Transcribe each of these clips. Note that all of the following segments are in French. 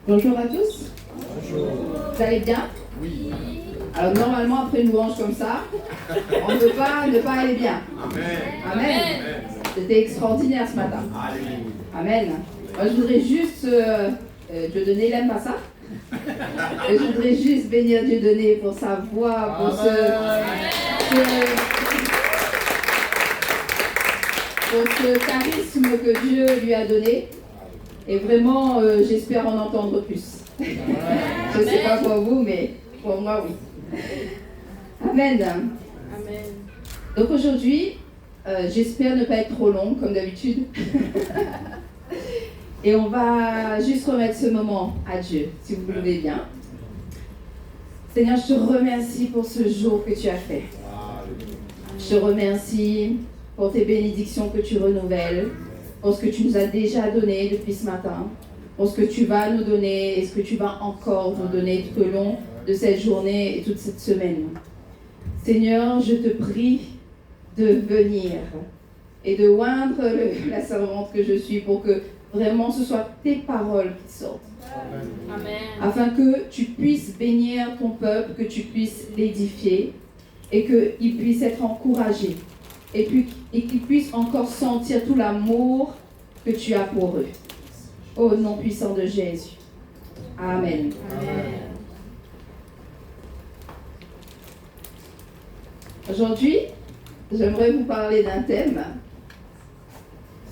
Bonjour à tous. Bonjour. Vous allez bien? Oui. Alors normalement après une louange comme ça, on ne peut pas ne pas aller bien. Amen. Amen. C'était extraordinaire ce matin. Alléluia. Amen. Moi, je voudrais juste, Dieudonné, il n'aime pas ça. Et je voudrais juste bénir Dieudonné pour sa voix, pour ce charisme que Dieu lui a donné. Et vraiment, j'espère en entendre plus. Je ne sais pas pour vous, mais pour moi, oui. Amen. Amen. Donc aujourd'hui, j'espère ne pas être trop longue, comme d'habitude. Et on va juste remettre ce moment à Dieu, si vous le voulez bien. Seigneur, je te remercie pour ce jour que tu as fait. Je te remercie pour tes bénédictions que tu renouvelles, pour ce que tu nous as déjà donné depuis ce matin, pour ce que tu vas nous donner et ce que tu vas encore nous donner tout au long de cette journée et toute cette semaine. Seigneur, je te prie de venir et de oindre la servante que je suis pour que vraiment ce soit tes paroles qui sortent. Amen. Afin que tu puisses bénir ton peuple, que tu puisses l'édifier et qu'il puisse être encouragé et qu'il puisse encore sentir tout l'amour que tu as pour eux. Au nom puissant de Jésus. Amen. Amen. Aujourd'hui, j'aimerais vous parler d'un thème.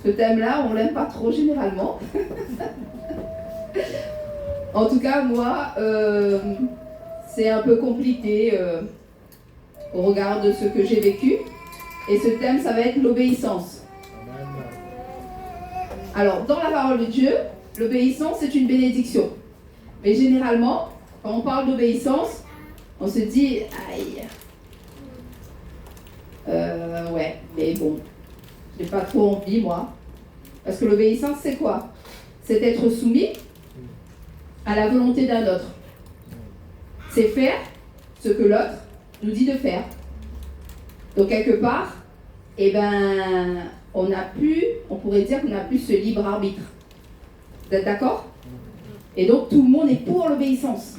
Ce thème-là, on ne l'aime pas trop généralement. En tout cas, moi, c'est un peu compliqué au regard de ce que j'ai vécu. Et ce thème, ça va être l'obéissance. Alors, dans la parole de Dieu, l'obéissance, c'est une bénédiction. Mais généralement, quand on parle d'obéissance, on se dit, aïe, ouais, mais bon, j'ai pas trop envie, moi. Parce que l'obéissance, c'est quoi? C'est être soumis à la volonté d'un autre. C'est faire ce que l'autre nous dit de faire. Donc, quelque part, eh ben, on pourrait dire qu'on n'a plus ce libre arbitre. Vous êtes d'accord? Et donc, tout le monde est pour l'obéissance.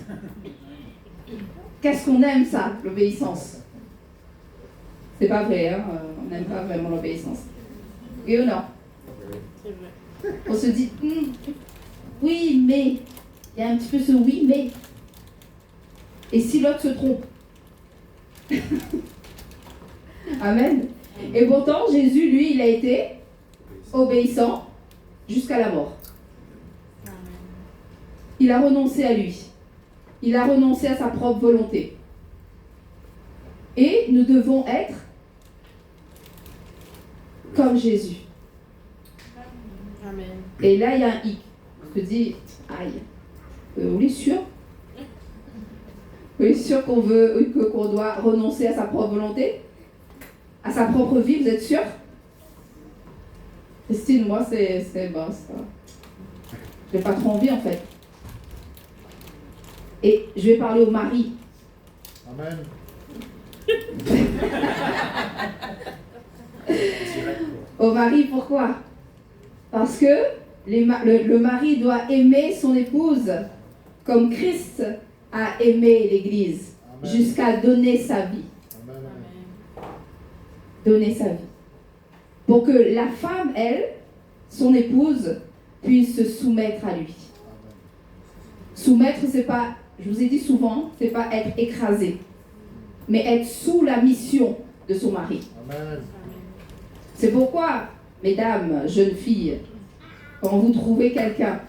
Qu'est-ce qu'on aime, ça, l'obéissance? C'est pas vrai, hein? On n'aime pas vraiment l'obéissance. Oui ou non? C'est vrai. On se dit, oui, mais, il y a un petit peu ce oui, mais. Et si l'autre se trompe? Amen. Et pourtant, Jésus, lui, il a été obéissant jusqu'à la mort. Il a renoncé à lui. Il a renoncé à sa propre volonté. Et nous devons être comme Jésus. Amen. Et là, il y a un hic. On se dit, aïe, on est sûr? On est sûr qu'on doit renoncer à sa propre volonté? À sa propre vie, vous êtes sûr? Christine, moi, c'est bon, ça. J'ai pas trop envie, en fait. Et je vais parler au mari. Amen. Au mari, pourquoi? Parce que le mari doit aimer son épouse comme Christ a aimé l'Église, Amen. jusqu'à donner sa vie. Amen. Donner sa vie. Pour que la femme, elle, son épouse, puisse se soumettre à lui. Soumettre, c'est pas, je vous ai dit souvent, c'est pas être écrasé, mais être sous la mission de son mari. Amen. C'est pourquoi, mesdames, jeunes filles, quand vous trouvez quelqu'un,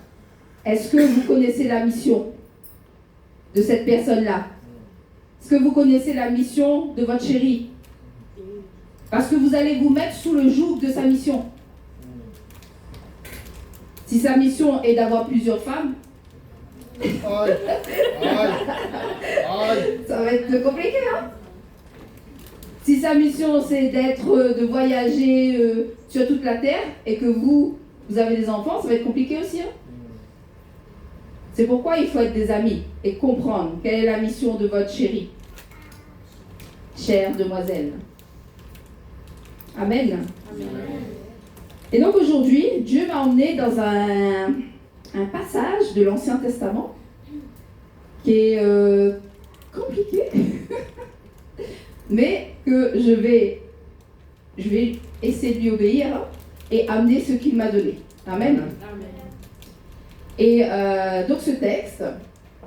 est-ce que vous connaissez la mission de cette personne-là? Est-ce que vous connaissez la mission de votre chéri? Parce que vous allez vous mettre sous le joug de sa mission. Si sa mission est d'avoir plusieurs femmes, Aïe. Aïe. Aïe. ça va être compliqué, hein? Si sa mission c'est de voyager sur toute la terre et que vous avez des enfants, ça va être compliqué aussi, hein? C'est pourquoi il faut être des amis et comprendre quelle est la mission de votre chéri. Chère demoiselle. Amen. Amen. Et donc aujourd'hui, Dieu m'a emmené dans un un passage de l'Ancien Testament qui est compliqué, mais que je vais essayer de lui obéir et amener ce qu'il m'a donné. Amen. Amen. Et donc ce texte,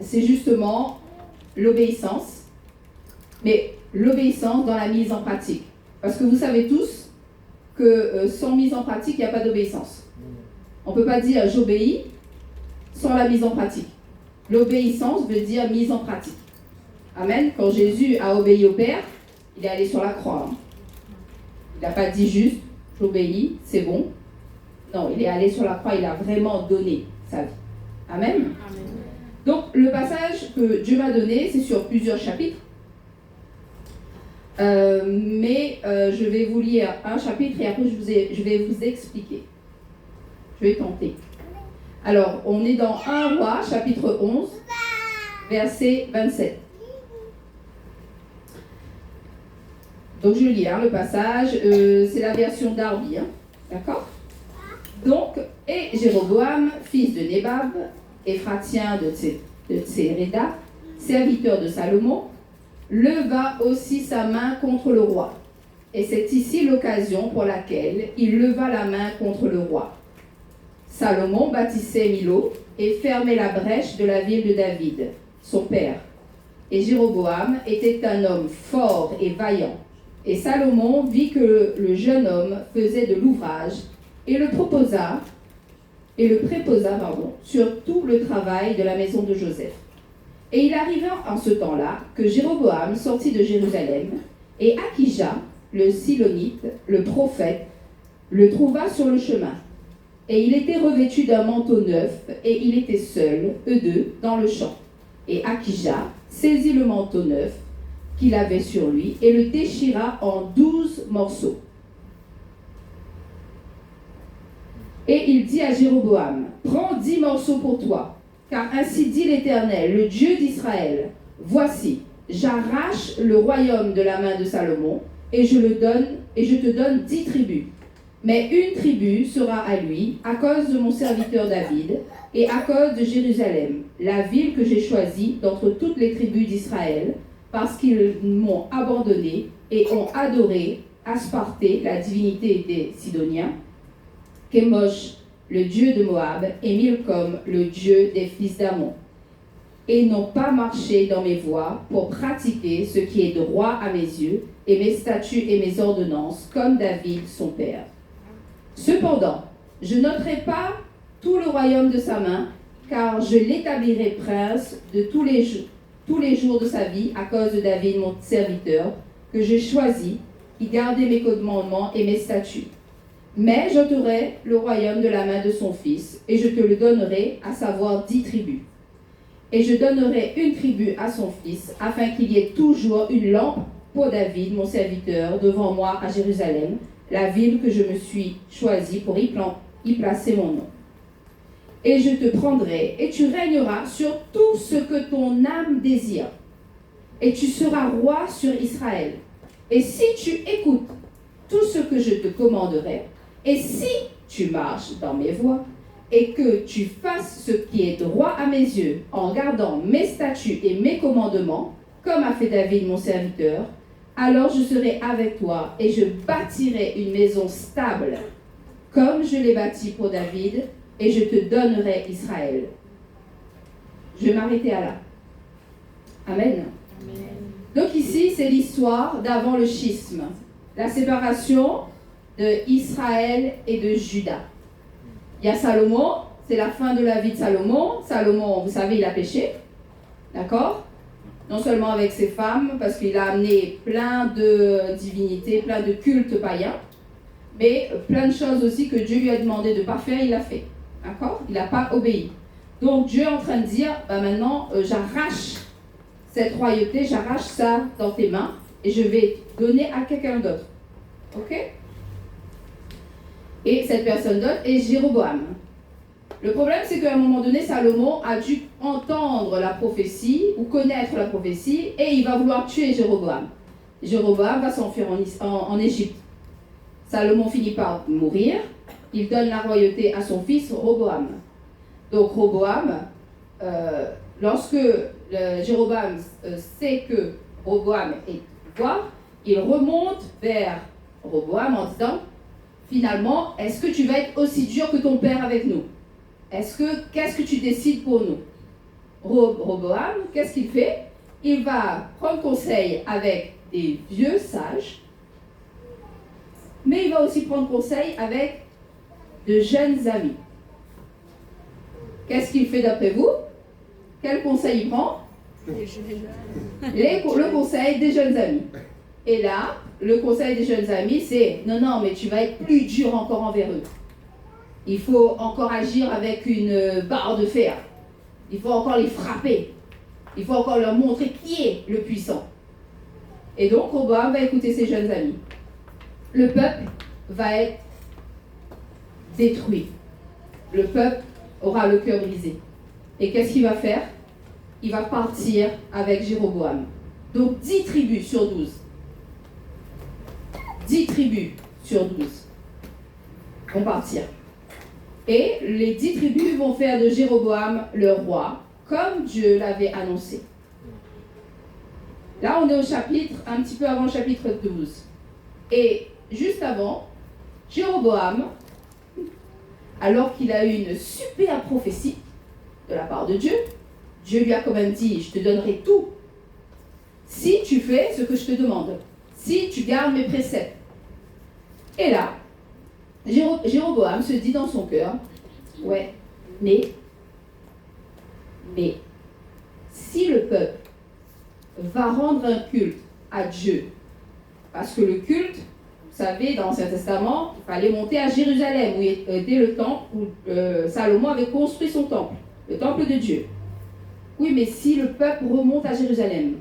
c'est justement l'obéissance, mais l'obéissance dans la mise en pratique. Parce que vous savez tous que sans mise en pratique, il n'y a pas d'obéissance. On ne peut pas dire j'obéis sans la mise en pratique. L'obéissance veut dire mise en pratique. Amen. Quand Jésus a obéi au Père, il est allé sur la croix. Hein. Il n'a pas dit juste j'obéis, c'est bon. Non, il est allé sur la croix, il a vraiment donné sa vie. Amen. Amen. Donc le passage que Dieu m'a donné, c'est sur plusieurs chapitres. Mais je vais vous lire un chapitre et après je vais vous expliquer. Je vais tenter. Alors, on est dans 1 Roi, chapitre 11, verset 27. Donc je lis le passage, c'est la version d'Arby, hein, d'accord? Donc, et Jéroboam, fils de Nébab, Éphratien de Tséréda, serviteur de Salomon, leva aussi sa main contre le roi. Et c'est ici l'occasion pour laquelle il leva la main contre le roi. Salomon bâtissait Milo et fermait la brèche de la ville de David, son père. Et Jéroboam était un homme fort et vaillant. Et Salomon vit que le jeune homme faisait de l'ouvrage et le préposa sur tout le travail de la maison de Joseph. Et il arriva en ce temps-là que Jéroboam sortit de Jérusalem, et Akija, le Silonite, le prophète, le trouva sur le chemin. Et il était revêtu d'un manteau neuf, et il était seul, eux deux, dans le champ. Et Akija saisit le manteau neuf qu'il avait sur lui, et le déchira en 12 morceaux. Et il dit à Jéroboam, « Prends 10 morceaux pour toi, car ainsi dit l'Éternel, le Dieu d'Israël, voici, j'arrache le royaume de la main de Salomon, et je te donne 10 tribus. Mais une tribu sera à lui, à cause de mon serviteur David, et à cause de Jérusalem, la ville que j'ai choisie d'entre toutes les tribus d'Israël, parce qu'ils m'ont abandonné et ont adoré Asparté, la divinité des Sidoniens, Kémosh, le dieu de Moab, et Milcom, le dieu des fils d'Ammon, et n'ont pas marché dans mes voies pour pratiquer ce qui est droit à mes yeux, et mes statuts et mes ordonnances, comme David son père. Cependant, je n'ôterai pas tout le royaume de sa main, car je l'établirai prince de tous les jours de sa vie, à cause de David mon serviteur, que j'ai choisi, qui gardait mes commandements et mes statuts. Mais j'ôterai le royaume de la main de son fils, et je te le donnerai, à savoir 10 tribus. Et je donnerai une tribu à son fils, afin qu'il y ait toujours une lampe pour David, mon serviteur, devant moi à Jérusalem, la ville que je me suis choisie pour y placer mon nom. Et je te prendrai, et tu régneras sur tout ce que ton âme désire, et tu seras roi sur Israël. Et si tu écoutes tout ce que je te commanderai, et si tu marches dans mes voies, et que tu fasses ce qui est droit à mes yeux, en gardant mes statuts et mes commandements, comme a fait David mon serviteur, alors je serai avec toi, et je bâtirai une maison stable, comme je l'ai bâtie pour David, et je te donnerai Israël. Je vais m'arrêter là. Amen. Amen. Donc ici, c'est l'histoire d'avant le schisme, la séparation de Israël et de Juda. Il y a Salomon, c'est la fin de la vie de Salomon. Salomon, vous savez, il a péché, d'accord? Non seulement avec ses femmes, parce qu'il a amené plein de divinités, plein de cultes païens, mais plein de choses aussi que Dieu lui a demandé de ne pas faire, il l'a fait, d'accord? Il n'a pas obéi. Donc Dieu est en train de dire, maintenant, j'arrache cette royauté, j'arrache ça dans tes mains, et je vais donner à quelqu'un d'autre, ok? Et cette personne d'autre est Jéroboam. Le problème, c'est qu'à un moment donné, Salomon a dû entendre la prophétie ou connaître la prophétie et il va vouloir tuer Jéroboam. Jéroboam va s'enfuir en Égypte. Salomon finit par mourir. Il donne la royauté à son fils Roboam. Donc Roboam, lorsque Jéroboam sait que Roboam est au pouvoir, il remonte vers Roboam en disant, finalement, est-ce que tu vas être aussi dur que ton père avec nous? Qu'est-ce que tu décides pour nous? Roboam, qu'est-ce qu'il fait? Il va prendre conseil avec des vieux sages, mais il va aussi prendre conseil avec de jeunes amis. Qu'est-ce qu'il fait d'après vous? Quel conseil il prend? Le conseil des jeunes amis. Et là, le conseil des jeunes amis, c'est non, mais tu vas être plus dur encore envers eux. Il faut encore agir avec une barre de fer. Il faut encore les frapper. Il faut encore leur montrer qui est le puissant. Et donc, Roboam va écouter ses jeunes amis. Le peuple va être détruit. Le peuple aura le cœur brisé. Et qu'est-ce qu'il va faire? Il va partir avec Jéroboam. Donc 10 tribus sur 12. 10 tribus sur 12 vont partir. Et les 10 tribus vont faire de Jéroboam le roi, comme Dieu l'avait annoncé. Là, on est au chapitre, un petit peu avant le chapitre 12. Et juste avant, Jéroboam, alors qu'il a eu une super prophétie de la part de Dieu, Dieu lui a quand même dit, je te donnerai tout si tu fais ce que je te demande, si tu gardes mes préceptes. Et là, Jéroboam se dit dans son cœur, ouais, mais si le peuple va rendre un culte à Dieu, parce que le culte, vous savez, dans l'Ancien Testament, il fallait monter à Jérusalem, où était le temple, où Salomon avait construit son temple, le temple de Dieu. Oui, mais si le peuple remonte à Jérusalem,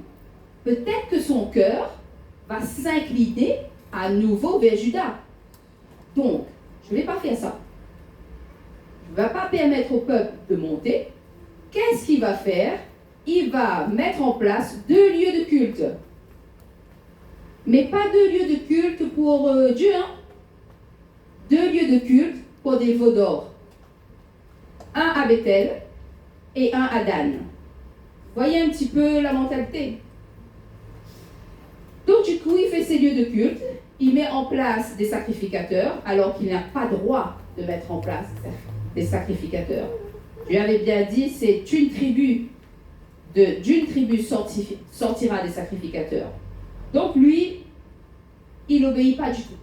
peut-être que son cœur va s'incliner à nouveau vers Juda. Donc, je ne vais pas faire ça. Je ne vais pas permettre au peuple de monter. Qu'est-ce qu'il va faire? Il va mettre en place 2 lieux de culte. Mais pas 2 lieux de culte pour Dieu, hein? 2 lieux de culte pour des veaux d'or. Un à Bethel et un à Dan. Voyez un petit peu la mentalité. Donc du coup, il fait ses lieux de culte, il met en place des sacrificateurs, alors qu'il n'a pas droit de mettre en place des sacrificateurs. Dieu avait bien dit, c'est d'une tribu sortira des sacrificateurs. Donc lui, il n'obéit pas du tout.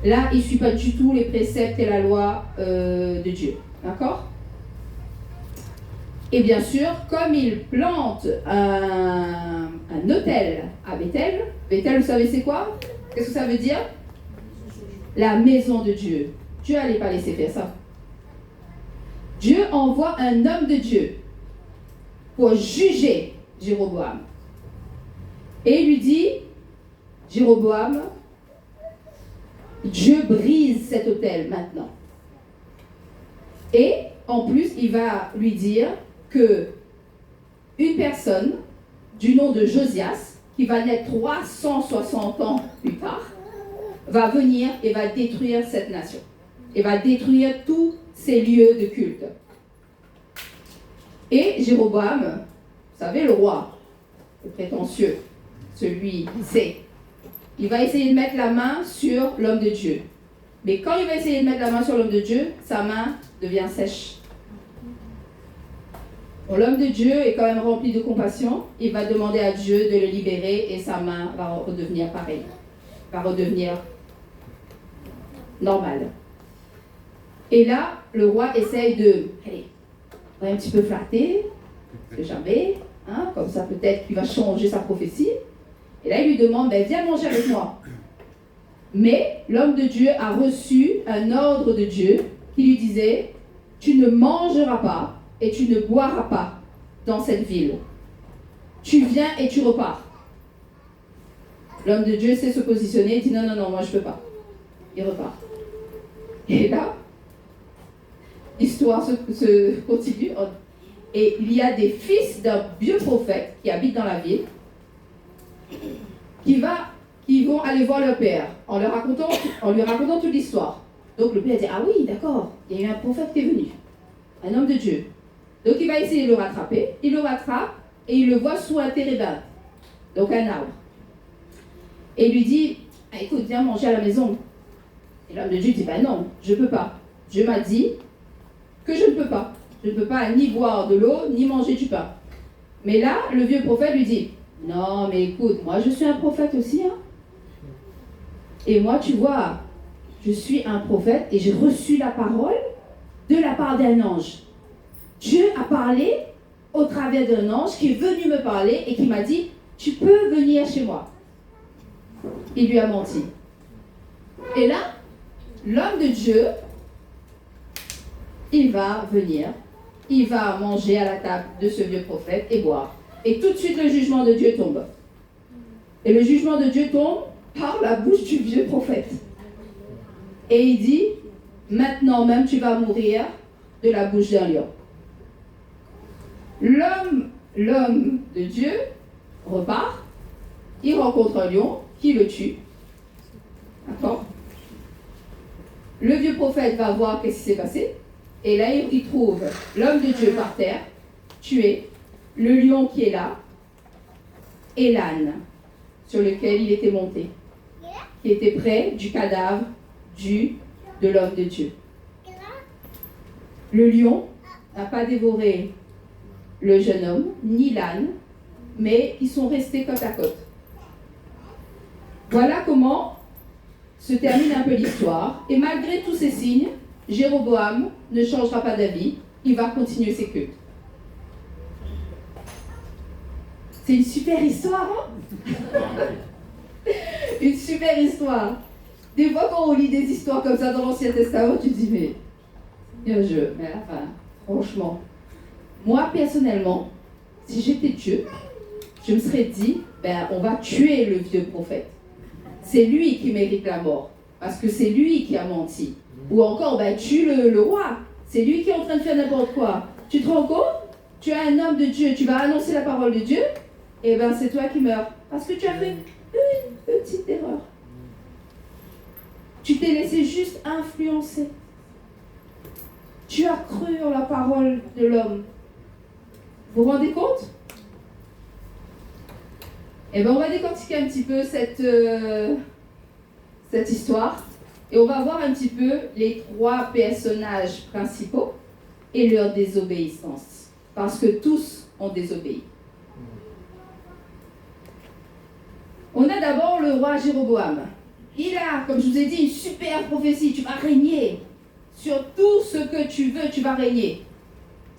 Là, il ne suit pas du tout les préceptes et la loi de Dieu. D'accord? Et bien sûr, comme il plante un autel à Bethel, Bethel, vous savez c'est quoi? Qu'est-ce que ça veut dire? La maison de Dieu. Dieu n'allait pas laisser faire ça. Dieu envoie un homme de Dieu pour juger Jéroboam. Et il lui dit, Jéroboam, Dieu brise cet autel maintenant. Et en plus, il va lui dire que une personne du nom de Josias, qui va naître 360 ans plus tard, va venir et va détruire cette nation. Et va détruire tous ces lieux de culte. Et Jéroboam, vous savez, le roi, le prétentieux, celui qui sait, il va essayer de mettre la main sur l'homme de Dieu. Mais quand il va essayer de mettre la main sur l'homme de Dieu, sa main devient sèche. Bon, l'homme de Dieu est quand même rempli de compassion. Il va demander à Dieu de le libérer et sa main va redevenir pareille. Va redevenir normale. Et là, le roi essaye de, allez, on va un petit peu flatter, parce que jamais, hein, comme ça peut-être qu'il va changer sa prophétie. Et là, il lui demande, ben, viens manger avec moi. Mais l'homme de Dieu a reçu un ordre de Dieu qui lui disait, tu ne mangeras pas et tu ne boiras pas dans cette ville. Tu viens et tu repars. L'homme de Dieu sait se positionner et dit, non, moi je ne peux pas. Il repart. Et là, l'histoire se continue. Et il y a des fils d'un vieux prophète qui habitent dans la ville qui vont aller voir leur père en lui racontant toute l'histoire. Donc le père dit, ah oui, d'accord, il y a eu un prophète qui est venu. un homme de Dieu. Donc il va essayer de le rattraper, il le rattrape et il le voit sous un térébinthe, donc un arbre. Et il lui dit, ah, écoute, viens manger à la maison. Et l'homme de Dieu dit, ben non, je ne peux pas. Dieu m'a dit que je ne peux pas. Je ne peux pas ni boire de l'eau, ni manger du pain. Mais là, le vieux prophète lui dit, non, mais écoute, moi je suis un prophète aussi. Hein. Et moi, tu vois, je suis un prophète et j'ai reçu la parole de la part d'un ange. Dieu a parlé au travers d'un ange qui est venu me parler et qui m'a dit, tu peux venir chez moi. Il lui a menti. Et là, l'homme de Dieu, il va venir, il va manger à la table de ce vieux prophète et boire. Et tout de suite, le jugement de Dieu tombe. Et le jugement de Dieu tombe par la bouche du vieux prophète. Et il dit, maintenant même, tu vas mourir de la bouche d'un lion. L'homme de Dieu repart, il rencontre un lion qui le tue. D'accord ? Le vieux prophète va voir qu'est-ce qui s'est passé. Et là, il trouve l'homme de Dieu par terre, tué, le lion qui est là, et l'âne sur lequel il était monté, qui était près du cadavre de l'homme de Dieu. Le lion n'a pas dévoré le jeune homme, ni l'âne, mais ils sont restés côte à côte. Voilà comment se termine un peu l'histoire. Et malgré tous ces signes, Jéroboam ne changera pas d'avis, il va continuer ses cultes. C'est une super histoire, hein? Une super histoire. Des fois, quand on lit des histoires comme ça dans l'Ancien Testament, tu te dis, mais enfin, franchement, moi, personnellement, si j'étais Dieu, je me serais dit, on va tuer le vieux prophète. C'est lui qui mérite la mort, parce que c'est lui qui a menti. Ou encore, tue le roi. C'est lui qui est en train de faire n'importe quoi. Tu te rends compte? Tu es un homme de Dieu, tu vas annoncer la parole de Dieu, et c'est toi qui meurs. Parce que tu as fait une petite erreur. Tu t'es laissé juste influencer. Tu as cru en la parole de l'homme. Vous vous rendez compte? On va décortiquer un petit peu cette histoire. Et on va voir un petit peu les trois personnages principaux et leur désobéissance. Parce que tous ont désobéi. On a d'abord le roi Jéroboam. Il a, comme je vous ai dit, une super prophétie. Tu vas régner. Sur tout ce que tu veux, tu vas régner.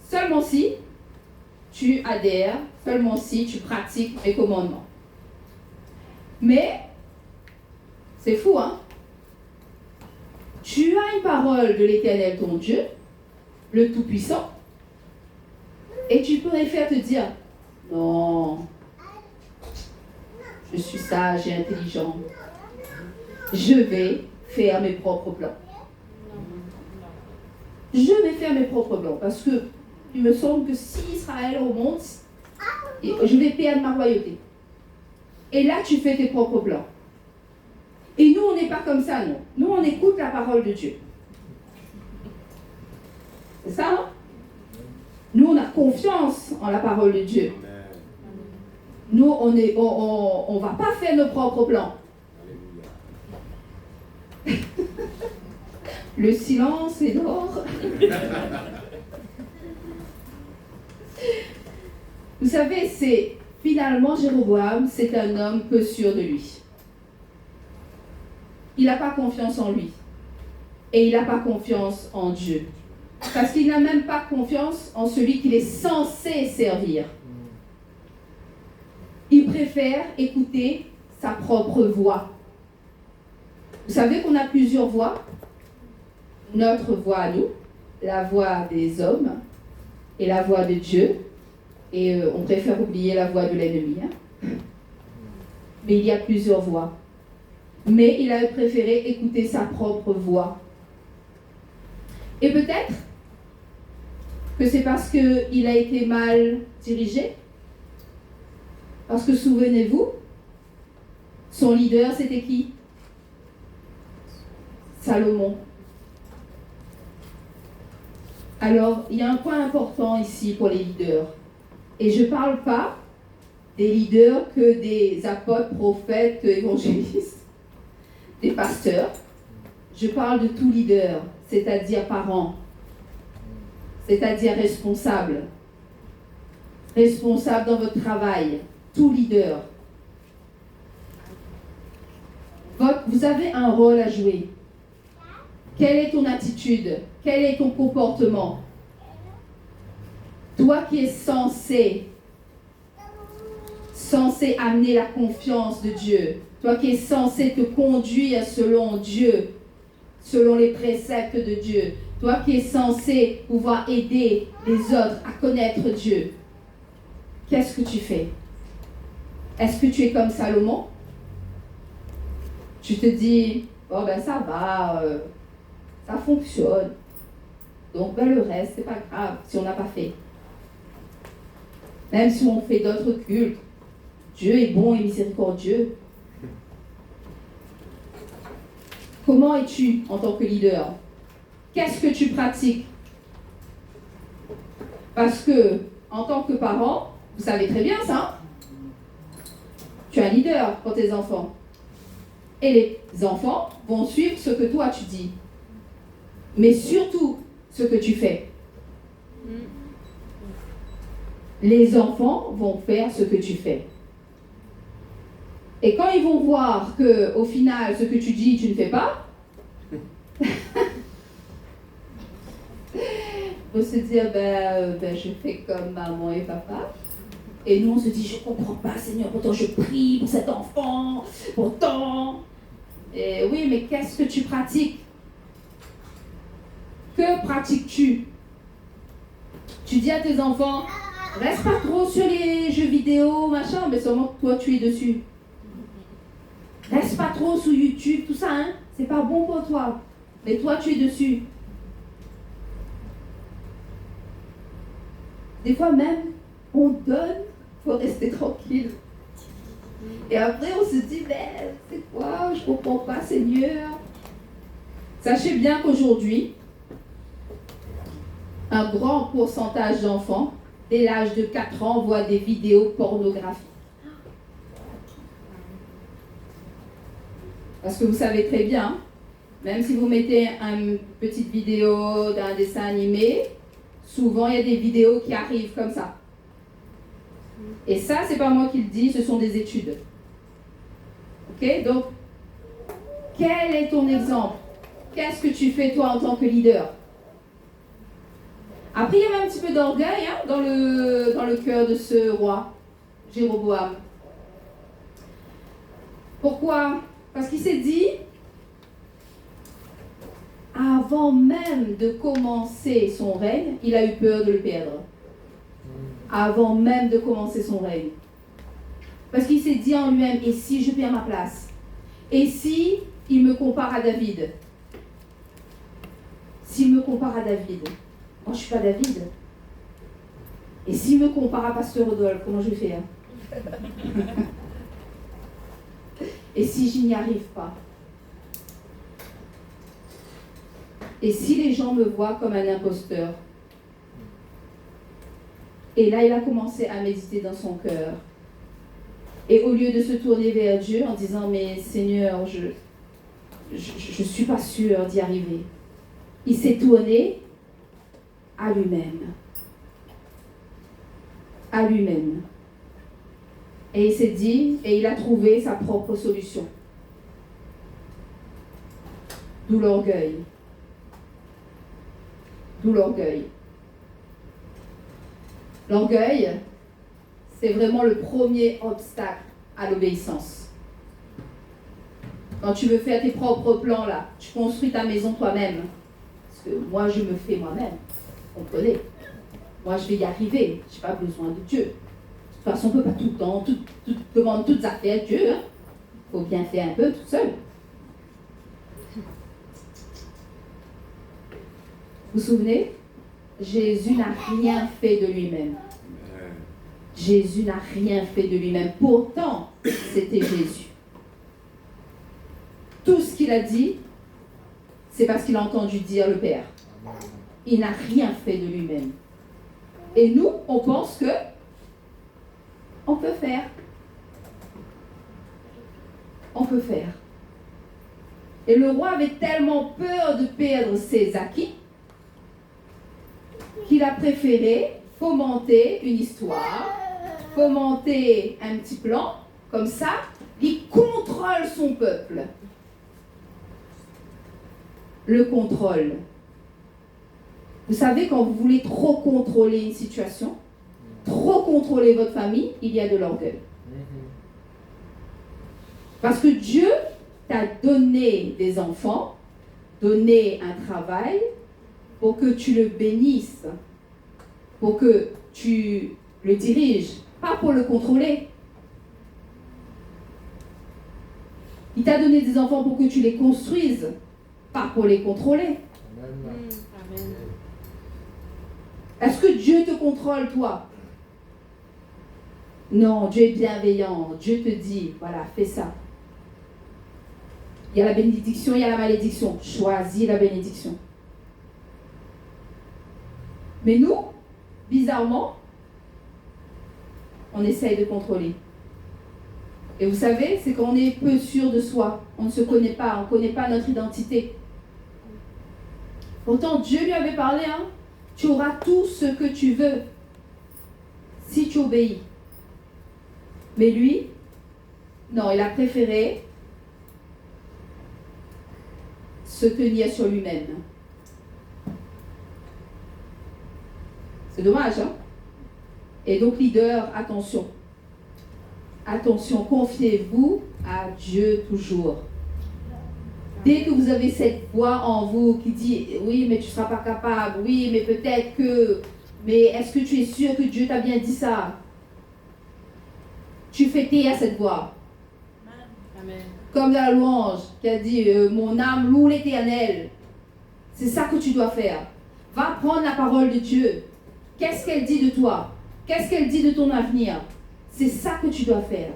Seulement si tu adhères, seulement si tu pratiques mes commandements. Mais, c'est fou, hein? Tu as une parole de l'Éternel, ton Dieu, le Tout-Puissant, et tu préfères te dire, non, je suis sage et intelligent, je vais faire mes propres plans. Je vais faire mes propres plans, parce que il me semble que si Israël remonte, je vais perdre ma royauté. Et là, tu fais tes propres plans. Et nous, on n'est pas comme ça, non. Nous, on écoute la parole de Dieu. C'est ça, non? Nous, on a confiance en la parole de Dieu. Nous, on va pas faire nos propres plans. Le silence est d'or. Vous savez, finalement, Jéroboam, c'est un homme peu sûr de lui. Il n'a pas confiance en lui. Et il n'a pas confiance en Dieu. Parce qu'il n'a même pas confiance en celui qu'il est censé servir. Il préfère écouter sa propre voix. Vous savez qu'on a plusieurs voix. Notre voix à nous, la voix des hommes et la voix de Dieu. Et on préfère oublier la voix de l'ennemi. Hein? Mais il y a plusieurs voix. Mais il a préféré écouter sa propre voix. Et peut-être que c'est parce qu'il a été mal dirigé. Parce que souvenez-vous, son leader, c'était qui? Salomon. Alors, il y a un point important ici pour les leaders. Et je ne parle pas des leaders que des apôtres, prophètes, évangélistes, des pasteurs. Je parle de tout leader, c'est-à-dire parent, c'est-à-dire responsable. Responsable dans votre travail, tout leader. Vous avez un rôle à jouer. Quelle est ton attitude? Quel est ton comportement? Toi qui es censé amener la confiance de Dieu, toi qui es censé te conduire selon Dieu, selon les préceptes de Dieu, toi qui es censé pouvoir aider les autres à connaître Dieu, qu'est-ce que tu fais? Est-ce que tu es comme Salomon? Tu te dis, oh ben ça va, ça fonctionne. Donc ben le reste, c'est pas grave si on n'a pas fait. Même si on fait d'autres cultes, Dieu est bon et miséricordieux. Comment es-tu en tant que leader? Qu'est-ce que tu pratiques? Parce que, en tant que parent, vous savez très bien ça. Tu es un leader pour tes enfants. Et les enfants vont suivre ce que toi tu dis. Mais surtout, ce que tu fais. Les enfants vont faire ce que tu fais. Et quand ils vont voir que, au final, ce que tu dis, tu ne fais pas, ils vont se dire, je fais comme maman et papa. Et nous, on se dit, je ne comprends pas, Seigneur, pourtant je prie pour cet enfant, pourtant. Et oui, mais qu'est-ce que tu pratiques? Que pratiques-tu? Tu dis à tes enfants, reste pas trop sur les jeux vidéo, machin, mais seulement que toi, tu es dessus. Reste pas trop sur YouTube, tout ça, hein. C'est pas bon pour toi. Mais toi, tu es dessus. Des fois même, on donne pour rester tranquille. Et après, on se dit, mais c'est quoi? Je comprends pas, Seigneur. Sachez bien qu'aujourd'hui, un grand pourcentage d'enfants, dès l'âge de 4 ans, voient des vidéos pornographiques. Parce que vous savez très bien, même si vous mettez une petite vidéo d'un dessin animé, souvent il y a des vidéos qui arrivent comme ça. Et ça, c'est pas moi qui le dis, ce sont des études. Ok? Donc, quel est ton exemple? Qu'est-ce que tu fais toi en tant que leader? Après, il y avait un petit peu d'orgueil dans le cœur de ce roi, Jéroboam. Pourquoi? Parce qu'il s'est dit, avant même de commencer son règne, il a eu peur de le perdre. Avant même de commencer son règne. Parce qu'il s'est dit en lui-même, et si je perds ma place? Et si il me compare à David? S'il me compare à David, moi je ne suis pas David. Et s'il me compare à Pasteur Rodolphe, comment je vais faire? Et si je n'y arrive pas? Et si les gens me voient comme un imposteur? Et là, il a commencé à méditer dans son cœur. Et au lieu de se tourner vers Dieu en disant, mais Seigneur, je ne suis pas sûr d'y arriver, il s'est tourné à lui-même. À lui-même. Et il s'est dit, et il a trouvé sa propre solution. D'où l'orgueil. D'où l'orgueil. L'orgueil, c'est vraiment le premier obstacle à l'obéissance. Quand tu veux faire tes propres plans là, tu construis ta maison toi-même. Parce que moi, je me fais moi-même. Comprenez? Moi, je vais y arriver. Je n'ai pas besoin de Dieu. De toute façon, on ne peut pas tout le temps, demander toutes affaires à Dieu. Il faut bien faire un peu tout seul. Vous vous souvenez? Jésus n'a rien fait de lui-même. Jésus n'a rien fait de lui-même. Pourtant, c'était Jésus. Tout ce qu'il a dit, c'est parce qu'il a entendu dire le Père. Il n'a rien fait de lui-même. Et nous, on pense que on peut faire. On peut faire. Et le roi avait tellement peur de perdre ses acquis qu'il a préféré fomenter une histoire, fomenter un petit plan, comme ça, il contrôle son peuple. Le contrôle. Vous savez, quand vous voulez trop contrôler une situation, trop contrôler votre famille, il y a de l'orgueil. Parce que Dieu t'a donné des enfants, donné un travail pour que tu le bénisses, pour que tu le diriges, pas pour le contrôler. Il t'a donné des enfants pour que tu les construises, pas pour les contrôler. Amen. Amen. Est-ce que Dieu te contrôle, toi? Non, Dieu est bienveillant. Dieu te dit, voilà, fais ça. Il y a la bénédiction, il y a la malédiction. Choisis la bénédiction. Mais nous, bizarrement, on essaye de contrôler. Et vous savez, c'est quand on est peu sûr de soi. On ne se connaît pas, on ne connaît pas notre identité. Pourtant, Dieu lui avait parlé, hein. Tu auras tout ce que tu veux si tu obéis. Mais lui, non, il a préféré se tenir sur lui-même. C'est dommage, hein? Et donc, leader, attention. Attention, confiez-vous à Dieu toujours. Dès que vous avez cette voix en vous qui dit « Oui, mais tu ne seras pas capable. Oui, mais peut-être que... Mais est-ce que tu es sûr que Dieu t'a bien dit ça ?» Tu fais taire à cette voix. Amen. Comme dans la louange qui a dit « Mon âme loue l'Éternel. » C'est ça que tu dois faire. Va prendre la parole de Dieu. Qu'est-ce qu'elle dit de toi? Qu'est-ce qu'elle dit de ton avenir? C'est ça que tu dois faire.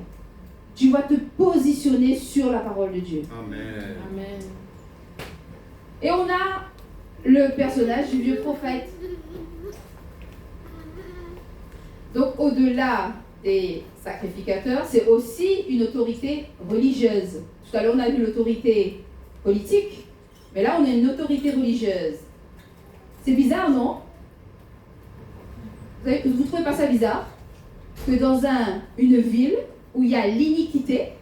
Tu vas te positionner sur la parole de Dieu. Amen. Amen. Et on a le personnage du vieux prophète. Donc au-delà des sacrificateurs, c'est aussi une autorité religieuse. Tout à l'heure on a vu l'autorité politique, mais là on a une autorité religieuse. C'est bizarre, non? Vous trouvez pas ça bizarre? Que dans une ville où il y a l'iniquité,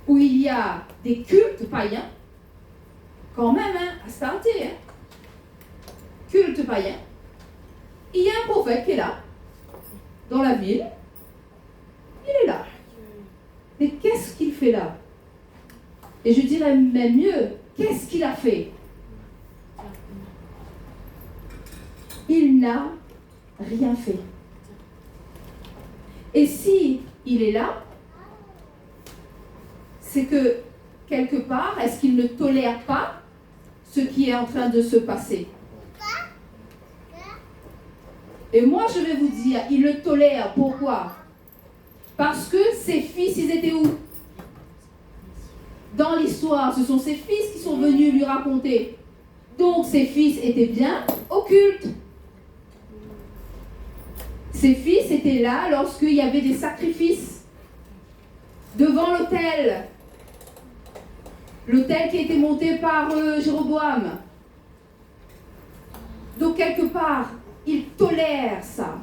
où il y a des cultes païens, quand même, hein, à Astarté, hein, culte païen, il y a un prophète qui est là, dans la ville, il est là. Mais qu'est-ce qu'il fait là? Et je dirais même mieux, qu'est-ce qu'il a fait? Il n'a rien fait. Et si il est là, c'est que quelque part, est-ce qu'il ne tolère pas ce qui est en train de se passer? Et moi, je vais vous dire, il le tolère. Pourquoi? Parce que ses fils, ils étaient où? Dans l'histoire, ce sont ses fils qui sont venus lui raconter. Donc, ses fils étaient bien occultes. Ses fils étaient là lorsqu'il y avait des sacrifices devant l'autel. L'autel qui a été monté par Jéroboam. Donc, quelque part, il tolère ça.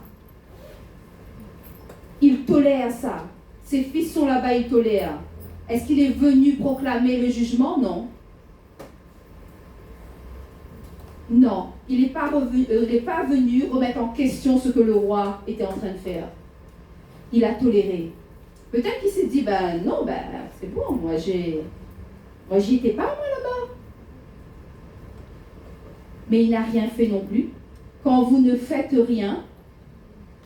Il tolère ça. Ses fils sont là-bas, il tolère. Est-ce qu'il est venu proclamer le jugement? Non. Non. Il n'est pas venu remettre en question ce que le roi était en train de faire. Il a toléré. Peut-être qu'il s'est dit, non, c'est bon, moi j'y étais pas, moi, là-bas. Mais il n'a rien fait non plus. Quand vous ne faites rien,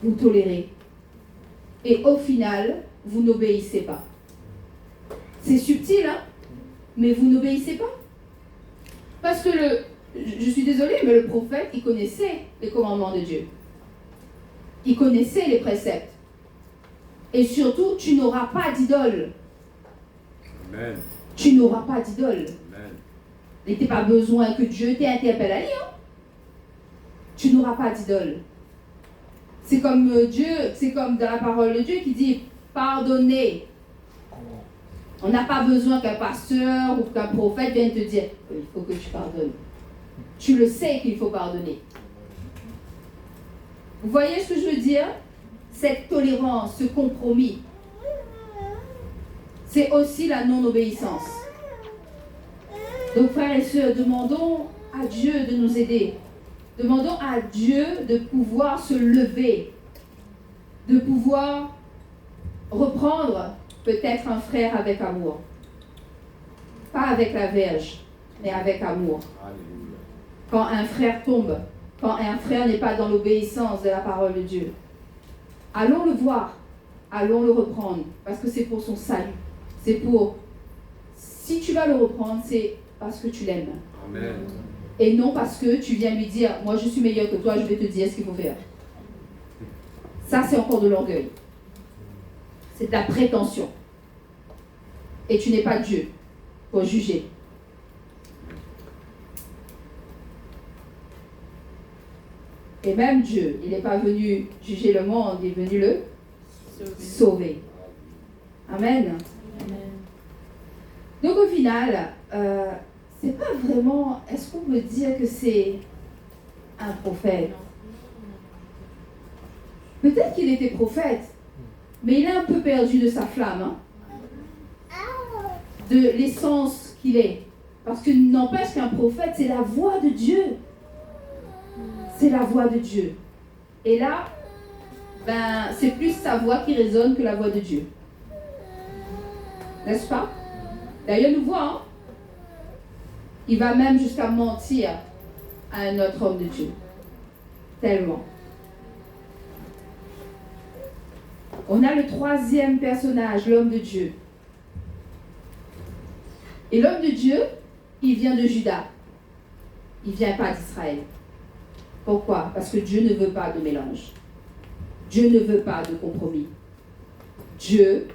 vous tolérez. Et au final, vous n'obéissez pas. C'est subtil, hein? Mais vous n'obéissez pas. Parce que je suis désolée, mais le prophète, il connaissait les commandements de Dieu. Il connaissait les préceptes. Et surtout, tu n'auras pas d'idole. Amen. Tu n'auras pas d'idole. Amen. Il n'était pas besoin que Dieu t'interpelle à lire. tu n'auras pas d'idole. C'est comme Dieu, c'est comme dans la parole de Dieu qui dit pardonnez. On n'a pas besoin qu'un pasteur ou qu'un prophète vienne te dire il faut que tu pardonnes. Tu le sais qu'il faut pardonner. Vous voyez ce que je veux dire? Cette tolérance, ce compromis, c'est aussi la non-obéissance. Donc frères et sœurs, demandons à Dieu de nous aider. Demandons à Dieu de pouvoir se lever, de pouvoir reprendre peut-être un frère avec amour. Pas avec la verge, mais avec amour. Alléluia. Quand un frère tombe, quand un frère n'est pas dans l'obéissance de la parole de Dieu, allons le voir, allons le reprendre, parce que c'est pour son salut. C'est pour, si tu vas le reprendre, c'est parce que tu l'aimes. Amen. Et non parce que tu viens lui dire, moi je suis meilleur que toi, je vais te dire ce qu'il faut faire. Ça, c'est encore de l'orgueil. C'est de la prétention. Et tu n'es pas Dieu pour juger. Et même Dieu, il n'est pas venu juger le monde, il est venu le sauver. Amen. Amen. Donc au final, c'est pas vraiment, est-ce qu'on peut dire que c'est un prophète? Peut-être qu'il était prophète, mais il a un peu perdu de sa flamme, hein, de l'essence qu'il est. Parce que n'empêche qu'un prophète, c'est la voix de Dieu. C'est la voix de Dieu. Et là, ben, c'est plus sa voix qui résonne que la voix de Dieu. N'est-ce pas? D'ailleurs, nous voyons, hein, il va même jusqu'à mentir à un autre homme de Dieu. Tellement. On a le troisième personnage, l'homme de Dieu. Et l'homme de Dieu, il vient de Juda. Il ne vient pas d'Israël. Pourquoi? Parce que Dieu ne veut pas de mélange. Dieu ne veut pas de compromis. Dieu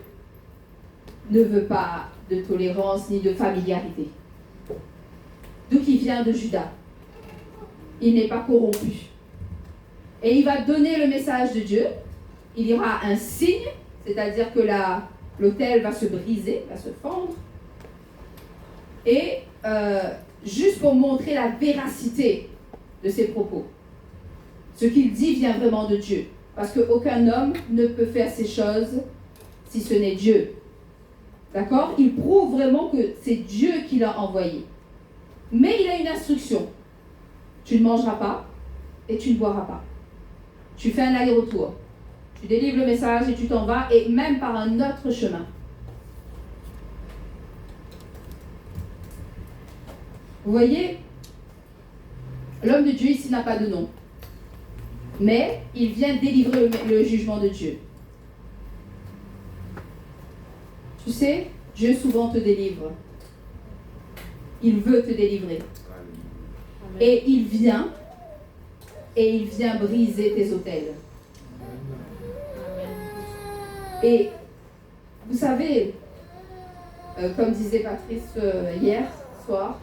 ne veut pas de tolérance ni de familiarité. Donc il vient de Juda. Il n'est pas corrompu. Et il va donner le message de Dieu. Il y aura un signe, c'est-à-dire que l'autel va se briser, va se fendre. Et juste pour montrer la véracité de ses propos. Ce qu'il dit vient vraiment de Dieu. Parce qu'aucun homme ne peut faire ces choses si ce n'est Dieu. D'accord? Il prouve vraiment que c'est Dieu qui l'a envoyé. Mais il a une instruction. Tu ne mangeras pas et tu ne boiras pas. Tu fais un aller-retour. Tu délivres le message et tu t'en vas, et même par un autre chemin. Vous voyez, l'homme de Dieu ici n'a pas de nom. Mais il vient délivrer le jugement de Dieu. Tu sais, Dieu souvent te délivre. Il veut te délivrer. Amen. Et il vient briser tes autels. Et vous savez, comme disait Patrice hier soir,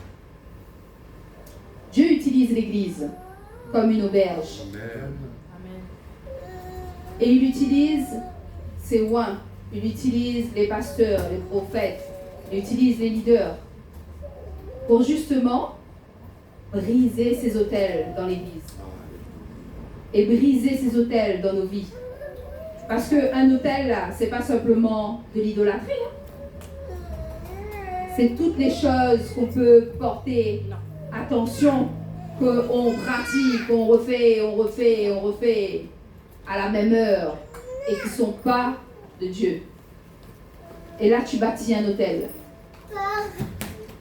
Dieu utilise l'Église comme une auberge. Amen. Amen. Et il utilise ses oins, il utilise les pasteurs, les prophètes, il utilise les leaders pour justement briser ces autels dans l'Église et briser ces autels dans nos vies. Parce qu'un autel, là, c'est pas simplement de l'idolâtrie. Hein. C'est toutes les choses qu'on peut porter attention, qu'on pratique, qu'on refait à la même heure et qui ne sont pas de Dieu. Et là, tu bâtis un autel.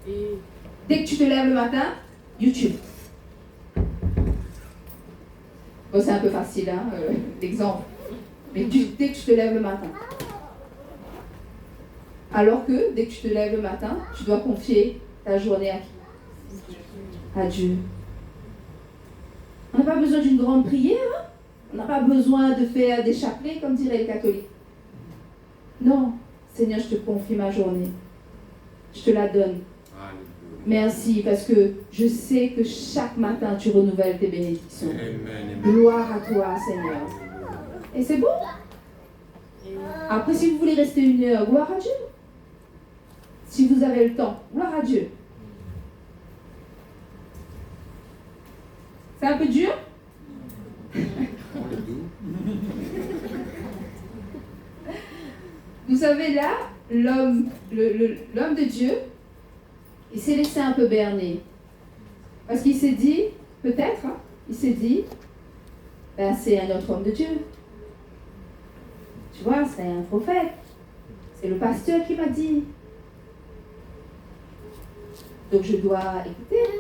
Et Dès que tu te lèves le matin, YouTube. Bon, c'est un peu facile, hein, l'exemple. Mais dès que tu te lèves le matin. Alors que dès que tu te lèves le matin, tu dois confier ta journée à qui? À Dieu. On n'a pas besoin d'une grande prière. Hein? On n'a pas besoin de faire des chapelets, comme diraient les catholiques. Non, Seigneur, je te confie ma journée. Je te la donne. Alléluia. Merci parce que je sais que chaque matin tu renouvelles tes bénédictions. Amen. Gloire à toi, Seigneur. Et c'est bon. Après, si vous voulez rester 1 heure, gloire à Dieu. Si vous avez le temps, gloire à Dieu. C'est un peu dur? Vous savez, là, l'homme de Dieu, il s'est laissé un peu berner. Parce qu'il s'est dit, peut-être, hein, il s'est dit, ben, c'est un autre homme de Dieu. Tu vois, c'est un prophète. C'est le pasteur qui m'a dit. Donc je dois écouter.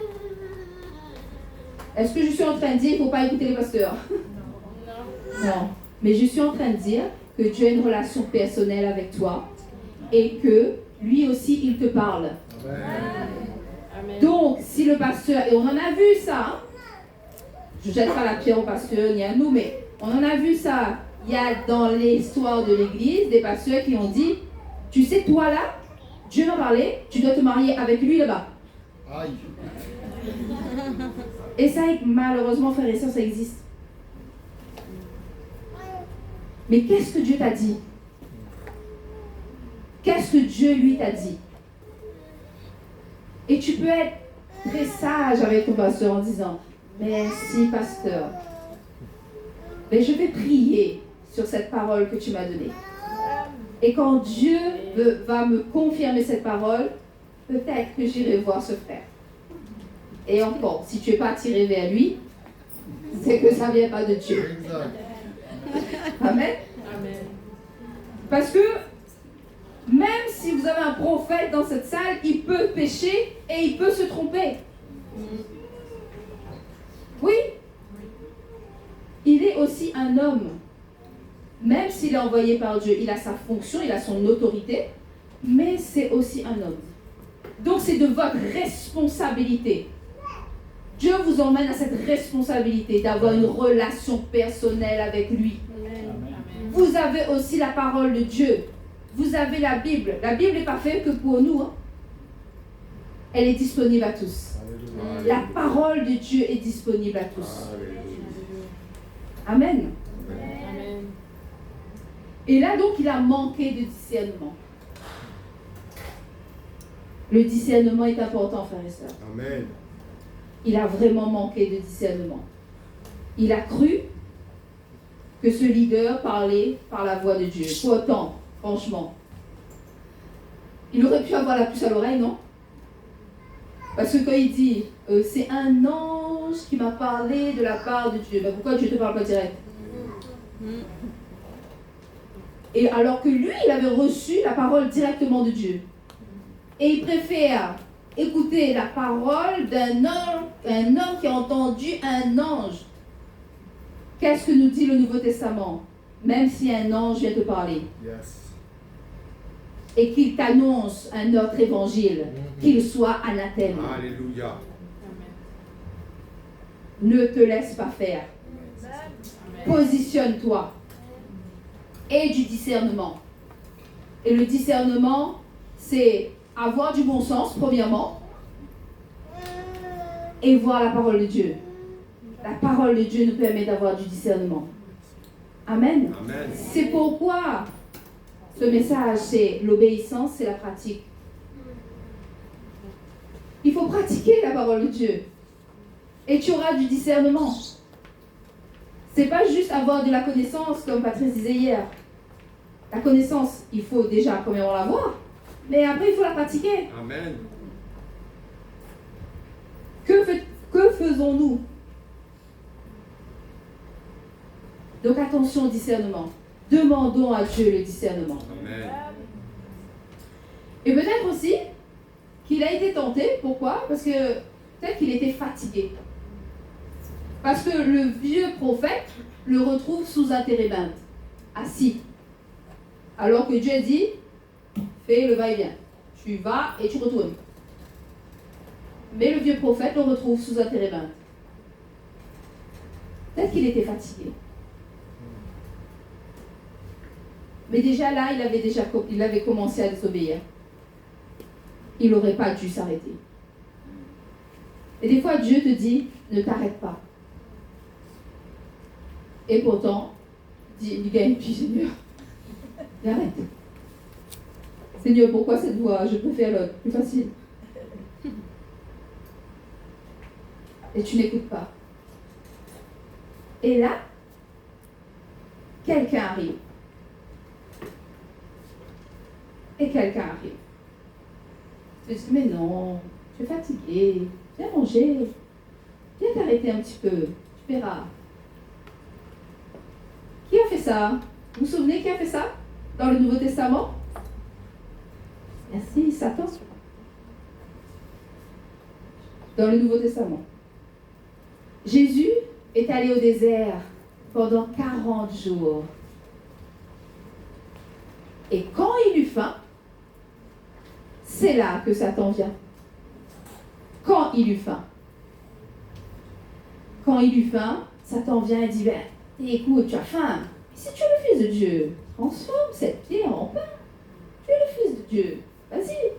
Est-ce que je suis en train de dire qu'il ne faut pas écouter les pasteurs? Non. Mais je suis en train de dire que Dieu a une relation personnelle avec toi et que lui aussi, il te parle. Amen. Donc, si le pasteur, et on en a vu ça, hein, je ne jette pas la pierre au pasteur ni à nous, mais on en a vu ça. Il y a dans l'histoire de l'église des pasteurs qui ont dit, tu sais, toi là, Dieu m'a parlé, tu dois te marier avec lui là-bas. Aïe. Et ça, malheureusement, frères et sœurs, ça existe. Mais qu'est-ce que Dieu t'a dit? Qu'est-ce que Dieu lui t'a dit? Et tu peux être très sage avec ton pasteur en disant, merci pasteur. Mais je vais prier sur cette parole que tu m'as donnée. Et quand Dieu va me confirmer cette parole, peut-être que j'irai voir ce frère. Et encore, si tu n'es pas attiré vers lui, c'est que ça ne vient pas de Dieu. Exact. Amen. Amen. Parce que même si vous avez un prophète dans cette salle, il peut pécher et il peut se tromper. Oui. Il est aussi un homme. Même s'il est envoyé par Dieu, il a sa fonction, il a son autorité, mais c'est aussi un homme. Donc c'est de votre responsabilité. Dieu vous emmène à cette responsabilité d'avoir une relation personnelle avec lui. Amen. Vous avez aussi la parole de Dieu. Vous avez la Bible. La Bible n'est pas faite que pour nous. Hein. Elle est disponible à tous. Alléluia. La parole de Dieu est disponible à tous. Alléluia. Amen. Amen. Et là, donc, il a manqué de discernement. Le discernement est important, frères et sœurs. Amen. Il a vraiment manqué de discernement. Il a cru que ce leader parlait par la voix de Dieu. Pourtant, franchement, il aurait pu avoir la puce à l'oreille, non? Parce que quand il dit c'est un ange qui m'a parlé de la part de Dieu, ben pourquoi Dieu ne te parle pas direct? Et alors que lui, il avait reçu la parole directement de Dieu. Et il préfère écouter la parole d'un homme qui a entendu un ange. Qu'est-ce que nous dit le Nouveau Testament? Même si un ange vient te parler Yes. et qu'il t'annonce un autre évangile, qu'il soit anathème, Alléluia. ne te laisse pas faire. Positionne-toi. Et du discernement. Et le discernement, c'est avoir du bon sens, premièrement, et voir la parole de Dieu. La parole de Dieu nous permet d'avoir du discernement. Amen. Amen. C'est pourquoi ce message, c'est l'obéissance, c'est la pratique. Il faut pratiquer la parole de Dieu. Et tu auras du discernement. C'est pas juste avoir de la connaissance, comme Patrice disait hier. La connaissance, il faut déjà premièrement l'avoir, mais après il faut la pratiquer. Amen. Que faisons-nous? Donc attention au discernement. Demandons à Dieu le discernement. Amen. Et peut-être aussi qu'il a été tenté. Pourquoi? Parce que peut-être qu'il était fatigué. Parce que le vieux prophète le retrouve sous un térébinthe, assis. Alors que Dieu dit, fais le va-et-vient. Tu vas et tu retournes. Mais le vieux prophète le retrouve sous un térébinthe. Peut-être qu'il était fatigué. Mais déjà là, il avait commencé à désobéir. Il n'aurait pas dû s'arrêter. Et des fois, Dieu te dit, ne t'arrête pas. Et pourtant, dis, gagne, puis Seigneur, arrête. Seigneur, pourquoi cette voie? Je préfère l'autre, plus facile. Et tu n'écoutes pas. Et là, quelqu'un arrive. Et quelqu'un arrive. Tu te dis, mais non, tu es fatigué, viens manger, viens t'arrêter un petit peu, tu verras. Qui a fait ça? Vous vous souvenez qui a fait ça dans le Nouveau Testament? Merci, Satan. Dans le Nouveau Testament. Jésus est allé au désert pendant 40 jours. Et quand il eut faim, c'est là que Satan vient. Quand il eut faim. Quand il eut faim, Satan vient et dit, ben, écoute, tu as faim. Si tu es le Fils de Dieu, transforme cette pierre en pain. Tu es le Fils de Dieu. Vas-y.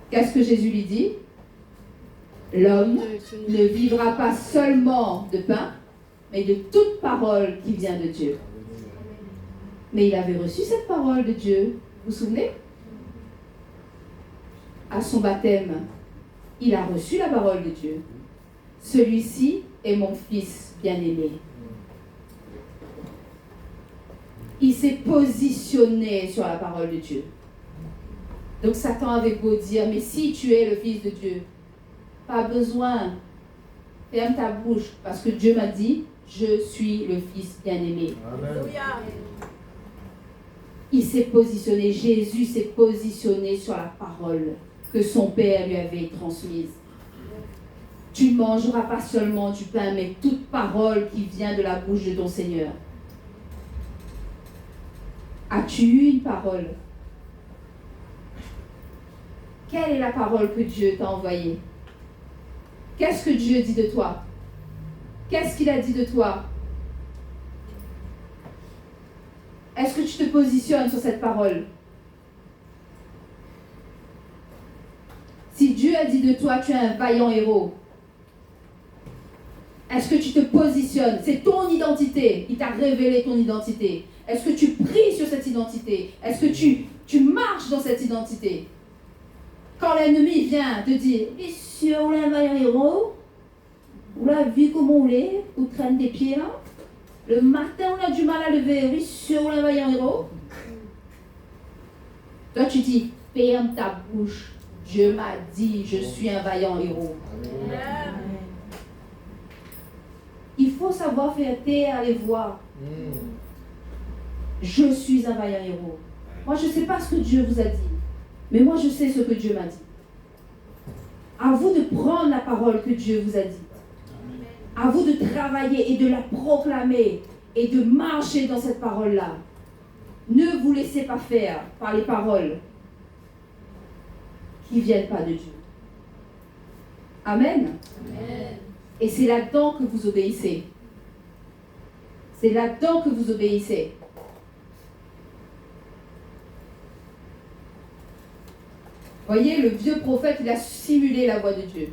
Qu'est-ce que Jésus lui dit? L'homme ne vivra pas seulement de pain, mais de toute parole qui vient de Dieu. Mais il avait reçu cette parole de Dieu. Vous vous souvenez? À son baptême, il a reçu la parole de Dieu. Celui-ci est mon fils bien-aimé. Il s'est positionné sur la parole de Dieu. Donc Satan avait beau dire, mais si tu es le fils de Dieu, pas besoin, ferme ta bouche, parce que Dieu m'a dit, je suis le fils bien-aimé. Amen. Il s'est positionné, Jésus s'est positionné sur la parole que son Père lui avait transmise. Tu ne mangeras pas seulement du pain, mais toute parole qui vient de la bouche de ton Seigneur. As-tu eu une parole? Quelle est la parole que Dieu t'a envoyée? Qu'est-ce que Dieu dit de toi? Qu'est-ce qu'il a dit de toi? Est-ce que tu te positionnes sur cette parole? Si Dieu a dit de toi, tu es un vaillant héros, est-ce que tu te positionnes? C'est ton identité. Il t'a révélé ton identité. Est-ce que tu pries sur cette identité? Est-ce que tu marches dans cette identité? Quand l'ennemi vient te dire, « Et sûr, on est un vaillant héros, on l'a vu comment on l'est, on traîne des pieds là, le matin on a du mal à lever, oui, sûr, on est un vaillant héros. » Toi tu dis, ferme ta bouche, Dieu m'a dit, je suis un vaillant héros. Amen. Il faut savoir faire taire les voix. Je suis un vaillant héros. Moi je ne sais pas ce que Dieu vous a dit. Mais moi, je sais ce que Dieu m'a dit. À vous de prendre la parole que Dieu vous a dit. À vous de travailler et de la proclamer et de marcher dans cette parole-là. Ne vous laissez pas faire par les paroles qui ne viennent pas de Dieu. Amen. Amen. Et c'est là-dedans que vous obéissez. C'est là-dedans que vous obéissez. Voyez, le vieux prophète, il a simulé la voix de Dieu.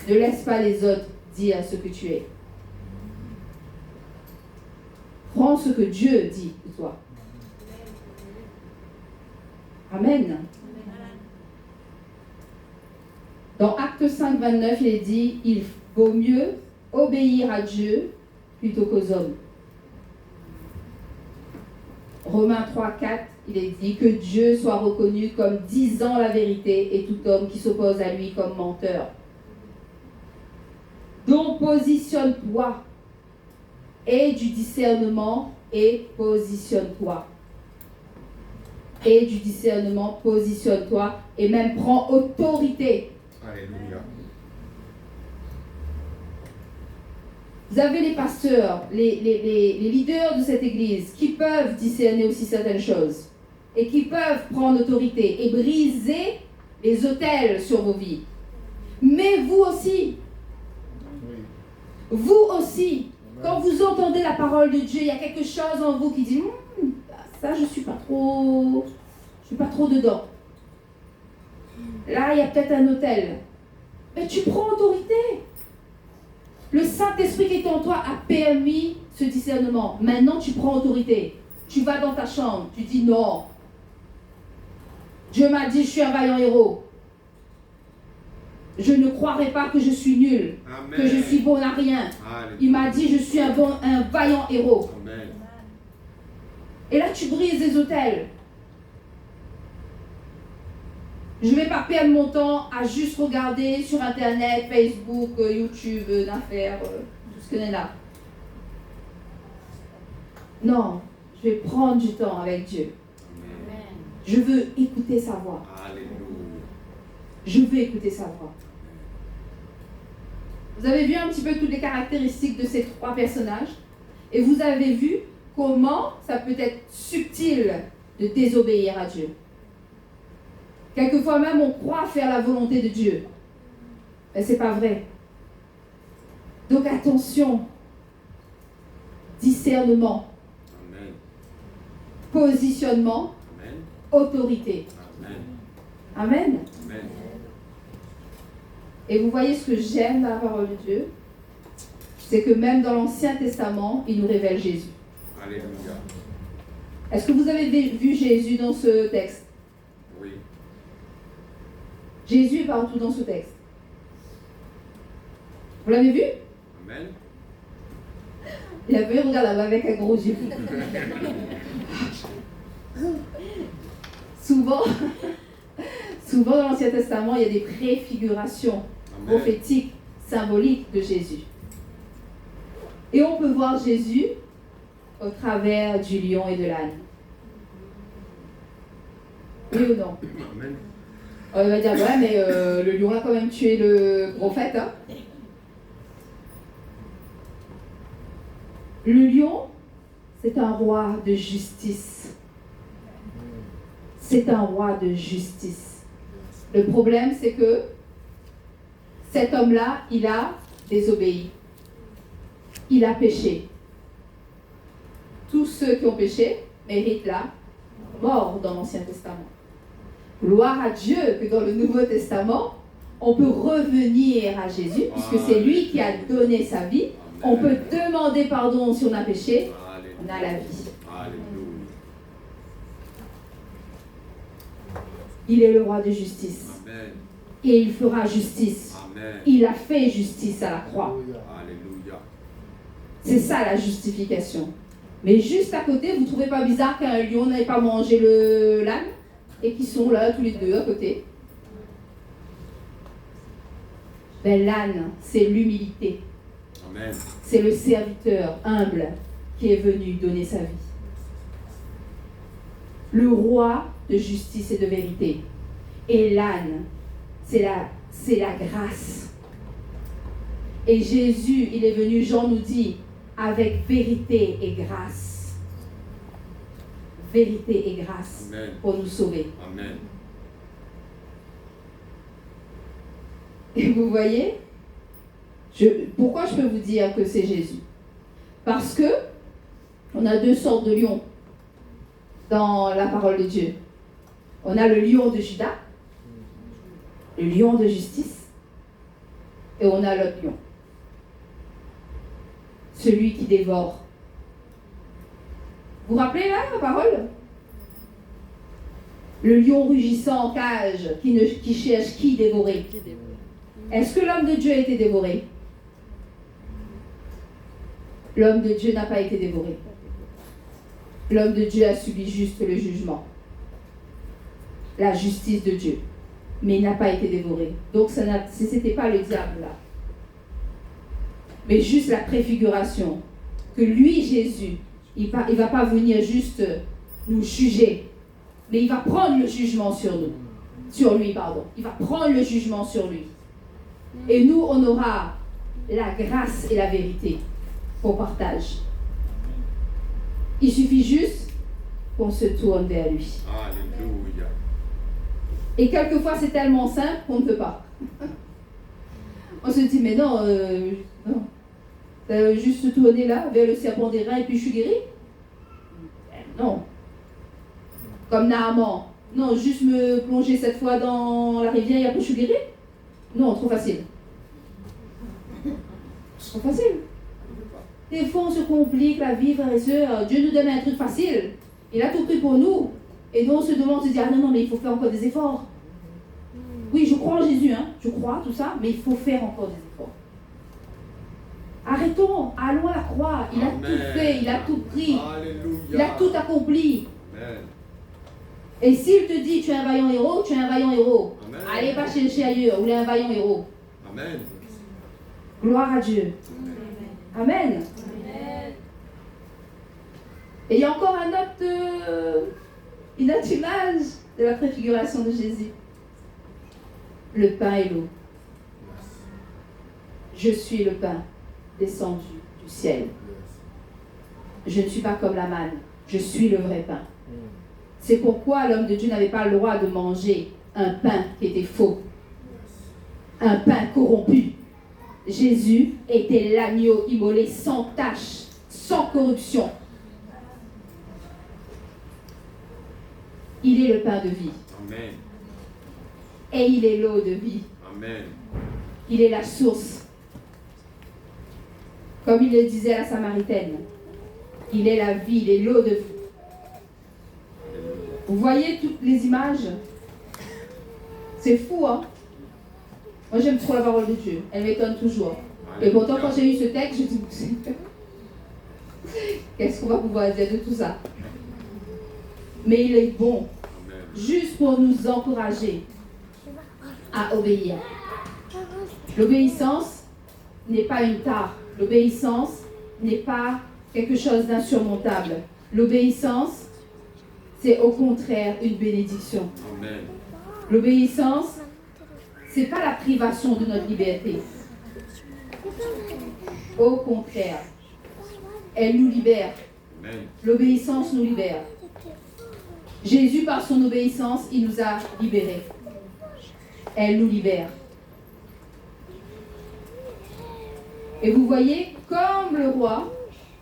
Ne laisse pas les autres dire ce que tu es. Prends ce que Dieu dit de toi. Amen. Dans Actes 5, 29, il est dit, il vaut mieux obéir à Dieu plutôt qu'aux hommes. Romains 3, 4, il est dit que Dieu soit reconnu comme disant la vérité et tout homme qui s'oppose à lui comme menteur. Donc positionne-toi. Aie du discernement et positionne-toi. Aie du discernement, positionne-toi et même prends autorité. Alléluia. Vous avez les pasteurs, les leaders de cette église qui peuvent discerner aussi certaines choses et qui peuvent prendre autorité et briser les autels sur vos vies. Mais vous aussi, quand vous entendez la parole de Dieu, il y a quelque chose en vous qui dit ça je suis pas trop dedans. Là il y a peut-être un autel. Mais tu prends autorité. Le Saint-Esprit qui est en toi a permis ce discernement. Maintenant, tu prends autorité. Tu vas dans ta chambre, tu dis non. Dieu m'a dit, je suis un vaillant héros. Je ne croirai pas que je suis nul, Amen. que je suis bon à rien. Alléluia. Il m'a dit, je suis un vaillant héros. Amen. Et là, tu brises les autels. Je ne vais pas perdre mon temps à juste regarder sur Internet, Facebook, YouTube, d'affaires, tout ce qu'on est là. Non, je vais prendre du temps avec Dieu. Amen. Je veux écouter sa voix. Alléluia. Je veux écouter sa voix. Vous avez vu un petit peu toutes les caractéristiques de ces trois personnages et vous avez vu comment ça peut être subtil de désobéir à Dieu. Quelquefois même, on croit faire la volonté de Dieu. Mais ce n'est pas vrai. Donc attention. Discernement. Amen. Positionnement. Amen. Autorité. Amen. Amen. Amen. Et vous voyez ce que j'aime dans la parole de Dieu, c'est que même dans l'Ancien Testament, il nous révèle Jésus. Alléluia. Est-ce que vous avez vu Jésus dans ce texte? Oui. Jésus est partout dans ce texte. Vous l'avez vu? Amen. Il a vu, regarde là-bas avec un gros yeux. Souvent dans l'Ancien Testament, il y a des préfigurations Amen. prophétiques, symboliques de Jésus. Et on peut voir Jésus au travers du lion et de l'âne. Oui ou non? Amen. On va dire, ouais, mais le lion a quand même tué le prophète. Hein? Le lion, c'est un roi de justice. C'est un roi de justice. Le problème, c'est que cet homme-là, il a désobéi. Il a péché. Tous ceux qui ont péché méritent la mort dans l'Ancien Testament. Gloire à Dieu que dans le Nouveau Testament, on peut revenir à Jésus, puisque c'est lui qui a donné sa vie. On peut demander pardon si on a péché. On a la vie. Alléluia. Il est le roi de justice. Amen. Et il fera justice. Amen. Il a fait justice à la croix. Alléluia. C'est ça la justification. Mais juste à côté, vous ne trouvez pas bizarre qu'un lion n'ait pas mangé l'âne et qu'ils sont là tous les deux à côté? Ben, l'âne, c'est l'humilité. Amen. C'est le serviteur humble qui est venu donner sa vie. Le roi de justice et de vérité. Et l'âne, c'est la grâce. Et Jésus, il est venu, Jean nous dit, avec vérité et grâce. Vérité et grâce. Amen. Pour nous sauver. Amen. Et vous voyez, pourquoi je peux vous dire que c'est Jésus? Parce que on a deux sortes de lions dans la parole de Dieu. On a le lion de Juda, le lion de justice, et on a l'autre lion, celui qui dévore. Vous vous rappelez là la parole? Le lion rugissant en cage qui cherche qui dévorer. Est-ce que l'homme de Dieu a été dévoré? L'homme de Dieu n'a pas été dévoré. L'homme de Dieu a subi juste le jugement, la justice de Dieu, mais il n'a pas été dévoré. Donc ce n'était pas le diable là, mais juste la préfiguration que lui, Jésus, il va pas venir juste nous juger, mais il va prendre le jugement sur lui. Il va prendre le jugement sur lui. Et nous, on aura la grâce et la vérité pour partage. Il suffit juste qu'on se tourne vers lui. Alléluia. Et quelquefois, c'est tellement simple qu'on ne peut pas. On se dit, mais non, juste se tourner là, vers le serpent des reins et puis je suis guéri? Non. Comme Naaman. Non, juste me plonger cette fois dans la rivière et après je suis guéri? Non, trop facile. Trop facile. Des fois, on se complique la vie, frères et sœurs. Dieu nous donne un truc facile. Il a tout pris pour nous. Et nous, on se demande, on se dit, ah non, mais il faut faire encore des efforts. Oui, je crois en Jésus, hein. Je crois, tout ça, mais il faut faire encore des efforts. Arrêtons, allons à la croix. Il a tout fait, il a tout pris. Alléluia. Il a tout accompli. Amen. Et s'il te dit, tu es un vaillant héros, tu es un vaillant héros. Amen. Allez pas chercher ailleurs, vous êtes un vaillant héros. Amen. Gloire à Dieu. Amen. Et il y a encore une autre image de la préfiguration de Jésus. Le pain et l'eau. Je suis le pain descendu du ciel. Je ne suis pas comme la manne. Je suis le vrai pain. C'est pourquoi l'homme de Dieu n'avait pas le droit de manger un pain qui était faux. Un pain corrompu. Jésus était l'agneau immolé sans tache, sans corruption. Il est le pain de vie. Amen. Et il est l'eau de vie. Amen. Il est la source. Comme il le disait à la Samaritaine, il est la vie, il est l'eau de vie. Vous voyez toutes les images? C'est fou, hein? Moi, j'aime trop la parole de Dieu. Elle m'étonne toujours. Et pourtant, quand j'ai eu ce texte, je me dis, qu'est-ce qu'on va pouvoir dire de tout ça? Mais il est bon, juste pour nous encourager à obéir. L'obéissance n'est pas une tare. L'obéissance n'est pas quelque chose d'insurmontable. L'obéissance, c'est au contraire une bénédiction. Amen. L'obéissance, c'est pas la privation de notre liberté. Au contraire, elle nous libère. Amen. L'obéissance nous libère. Jésus, par son obéissance, il nous a libérés. Elle nous libère. Et vous voyez, comme le roi,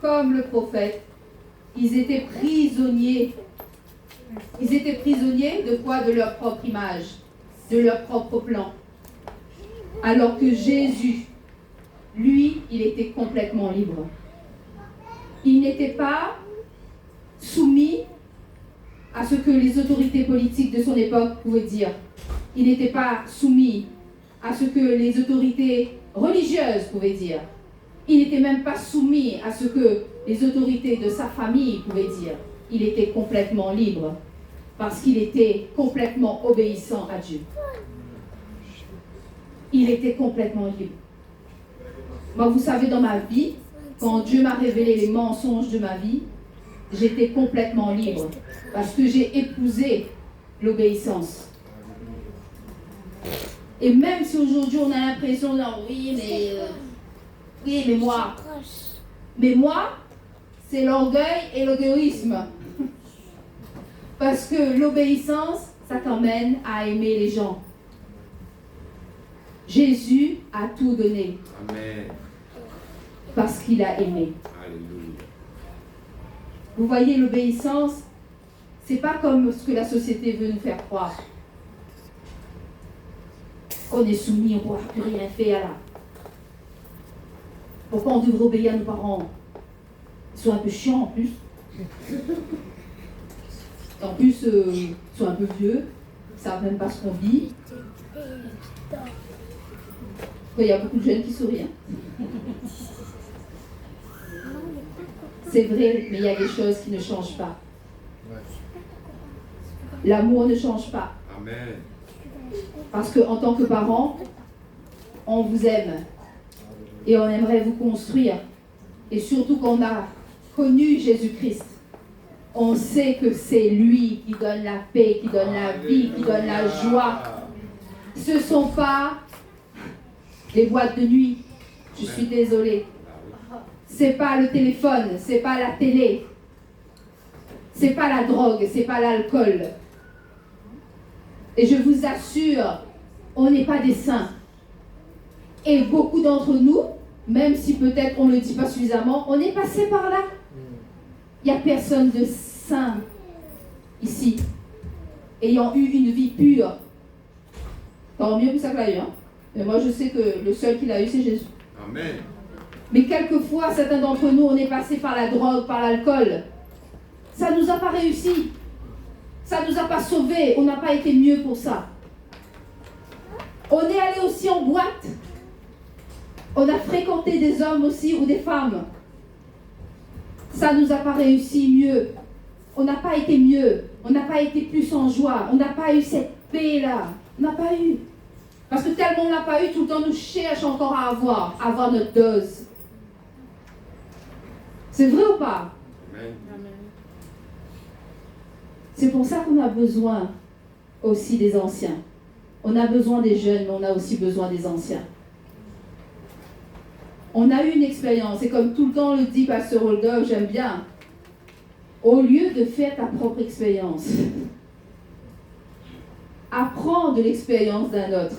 comme le prophète, ils étaient prisonniers. Ils étaient prisonniers de quoi? De leur propre image, de leur propre plan. Alors que Jésus, lui, il était complètement libre. Il n'était pas soumis à ce que les autorités politiques de son époque pouvaient dire. Il n'était pas soumis à ce que les autorités religieuses pouvaient dire. Il n'était même pas soumis à ce que les autorités de sa famille pouvaient dire. Il était complètement libre parce qu'il était complètement obéissant à Dieu. Il était complètement libre. Moi, vous savez, dans ma vie, quand Dieu m'a révélé les mensonges de ma vie, j'étais complètement libre parce que j'ai épousé l'obéissance. Et même si aujourd'hui on a l'impression de oui, mais moi, c'est l'orgueil et l'égoïsme. Parce que l'obéissance, ça t'emmène à aimer les gens. Jésus a tout donné. Amen. Parce qu'il a aimé. Alléluia. Vous voyez, l'obéissance, c'est pas comme ce que la société veut nous faire croire. On est soumis, on ne pourra plus rien faire là. Pourquoi on devrait obéir à nos parents? Ils sont un peu chiants en plus. Et en plus, ils sont un peu vieux. Ils ne savent même pas ce qu'on vit. Il y a beaucoup de jeunes qui sourient. Hein. C'est vrai, mais il y a des choses qui ne changent pas. L'amour ne change pas. Amen. Parce qu'en tant que parents, on vous aime. Et on aimerait vous construire. Et surtout qu'on a connu Jésus-Christ. On sait que c'est lui qui donne la paix, qui donne la vie, qui donne la joie. Ce ne sont pas les boîtes de nuit. Je suis désolée. C'est pas le téléphone, c'est pas la télé. C'est pas la drogue, c'est pas l'alcool. Et je vous assure, on n'est pas des saints. Et beaucoup d'entre nous, même si peut-être on ne le dit pas suffisamment, on est passé par là. Il n'y a personne de saint ici, ayant eu une vie pure. Tant mieux pour ça que là, hein? Mais moi, je sais que le seul qu'il a eu, c'est Jésus. Amen. Mais quelquefois, certains d'entre nous, on est passé par la drogue, par l'alcool. Ça ne nous a pas réussi. Ça ne nous a pas sauvés. On n'a pas été mieux pour ça. On est allé aussi en boîte. On a fréquenté des hommes aussi ou des femmes. Ça ne nous a pas réussi mieux. On n'a pas été mieux. On n'a pas été plus en joie. On n'a pas eu cette paix-là. On n'a pas eu. Parce que tellement on n'a pas eu, tout le temps nous cherche encore à avoir notre dose. C'est vrai ou pas? Amen. Amen. C'est pour ça qu'on a besoin aussi des anciens. On a besoin des jeunes, mais on a aussi besoin des anciens. On a eu une expérience, et comme tout le temps le dit Pasteur Olga, j'aime bien. Au lieu de faire ta propre expérience, apprends de l'expérience d'un autre.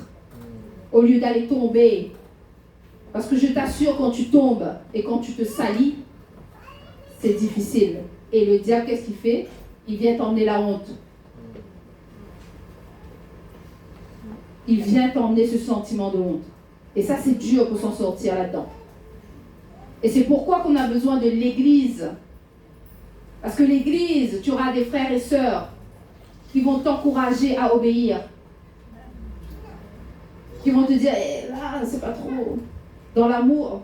Au lieu d'aller tomber. Parce que je t'assure, quand tu tombes et quand tu te salis, c'est difficile. Et le diable, qu'est-ce qu'il fait? Il vient t'emmener la honte. Il vient t'emmener ce sentiment de honte. Et ça, c'est dur pour s'en sortir là-dedans. Et c'est pourquoi qu'on a besoin de l'Église. Parce que l'Église, tu auras des frères et sœurs qui vont t'encourager à obéir. Qui vont te dire, eh, là, c'est pas trop. Dans l'amour.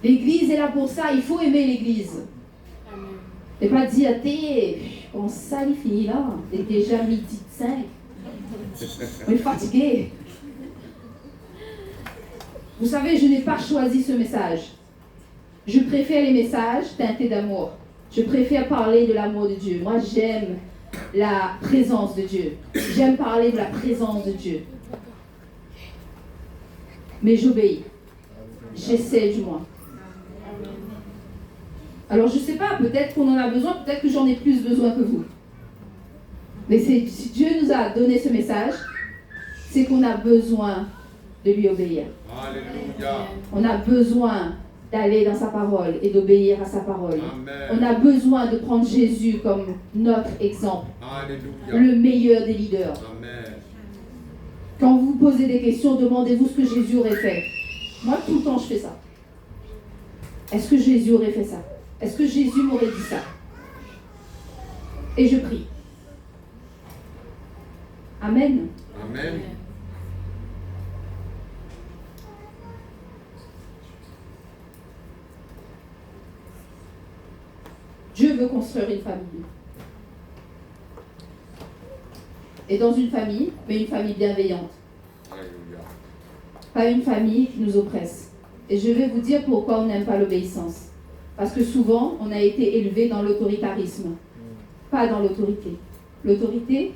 L'Église est là pour ça. Il faut aimer l'Église. Amen. Et pas dire, on ça, il finit là. C'est déjà midi 5. On est fatigué. Vous savez, je n'ai pas choisi ce message. Je préfère les messages teintés d'amour. Je préfère parler de l'amour de Dieu. Moi, j'aime la présence de Dieu. J'aime parler de la présence de Dieu. Mais j'obéis. J'essaie du moins. Alors, je ne sais pas, peut-être qu'on en a besoin, peut-être que j'en ai plus besoin que vous. Mais si Dieu nous a donné ce message, c'est qu'on a besoin de lui obéir. Alléluia. On a besoin d'aller dans sa parole et d'obéir à sa parole. Amen. On a besoin de prendre Jésus comme notre exemple, Alléluia. le meilleur des leaders. Amen. Quand vous vous posez des questions, demandez-vous ce que Jésus aurait fait. Moi, tout le temps, je fais ça. Est-ce que Jésus aurait fait ça? Est-ce que Jésus m'aurait dit ça? Et je prie. Amen. Amen. Dieu veut construire une famille. Et dans une famille, mais une famille bienveillante. Alléluia. Pas une famille qui nous oppresse. Et je vais vous dire pourquoi on n'aime pas l'obéissance. Parce que souvent, on a été élevé dans l'autoritarisme, pas dans l'autorité. L'autorité,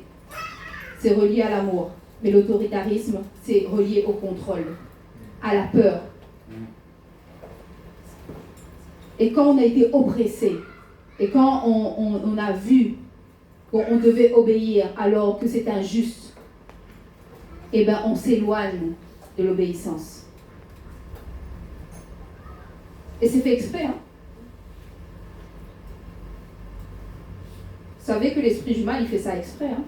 c'est relié à l'amour. Mais l'autoritarisme, c'est relié au contrôle, à la peur. Et quand on a été oppressé, et quand on a vu qu'on devait obéir alors que c'est injuste, eh bien, on s'éloigne de l'obéissance. Et c'est fait exprès, hein? Vous savez que l'esprit du mal, il fait ça exprès, hein?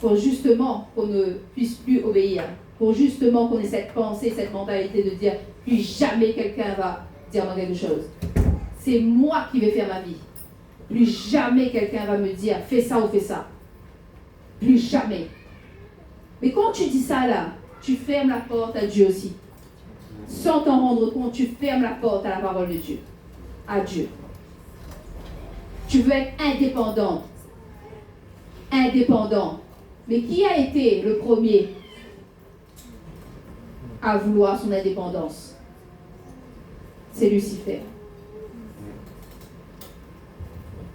Pour justement qu'on ne puisse plus obéir. Pour justement qu'on ait cette pensée, cette mentalité de dire plus jamais quelqu'un va dire moi quelque chose. C'est moi qui vais faire ma vie. Plus jamais quelqu'un va me dire fais ça ou fais ça. Plus jamais. Mais quand tu dis ça là, tu fermes la porte à Dieu aussi. Sans t'en rendre compte, tu fermes la porte à la parole de Dieu. À Dieu. Tu veux être indépendante. Indépendant. Mais qui a été le premier à vouloir son indépendance? C'est Lucifer.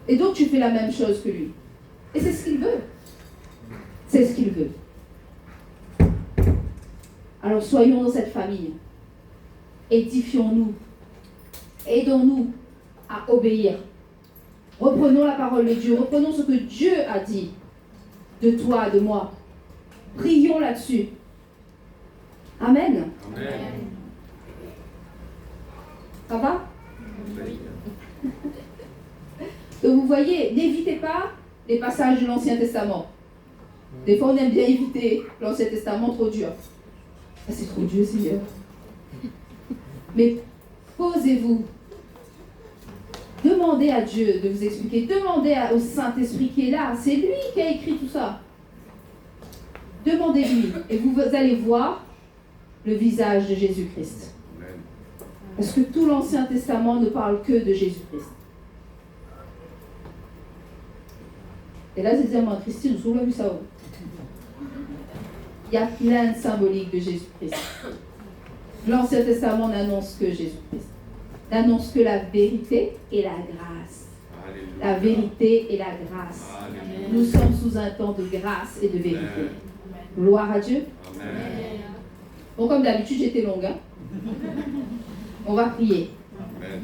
Et donc tu fais la même chose que lui. Et c'est ce qu'il veut. C'est ce qu'il veut. Alors soyons dans cette famille. Édifions-nous. Aidons-nous à obéir. Reprenons la parole de Dieu. Reprenons ce que Dieu a dit de toi, de moi. Prions là-dessus. Amen. Amen. Ça va? Oui. Donc vous voyez, n'évitez pas les passages de l'Ancien Testament. Des fois, on aime bien éviter l'Ancien Testament trop dur. Ah, c'est trop dur, Seigneur. Mais posez-vous. Demandez à Dieu de vous expliquer. Demandez au Saint-Esprit qui est là. C'est lui qui a écrit tout ça. Demandez-lui. Et vous allez voir le visage de Jésus-Christ. Amen. Parce que tout l'Ancien Testament ne parle que de Jésus-Christ. Et là, je disais à moi, Christine, vous avez vu ça où? Il y a plein de symboliques de Jésus-Christ. L'Ancien Testament n'annonce que Jésus-Christ. N'annonce que la vérité et la grâce. Alléluia. La vérité et la grâce. Alléluia. Nous sommes sous un temps de grâce et de vérité. Gloire à Dieu. Amen. Bon, comme d'habitude, j'étais longue. Hein? On va prier. Amen.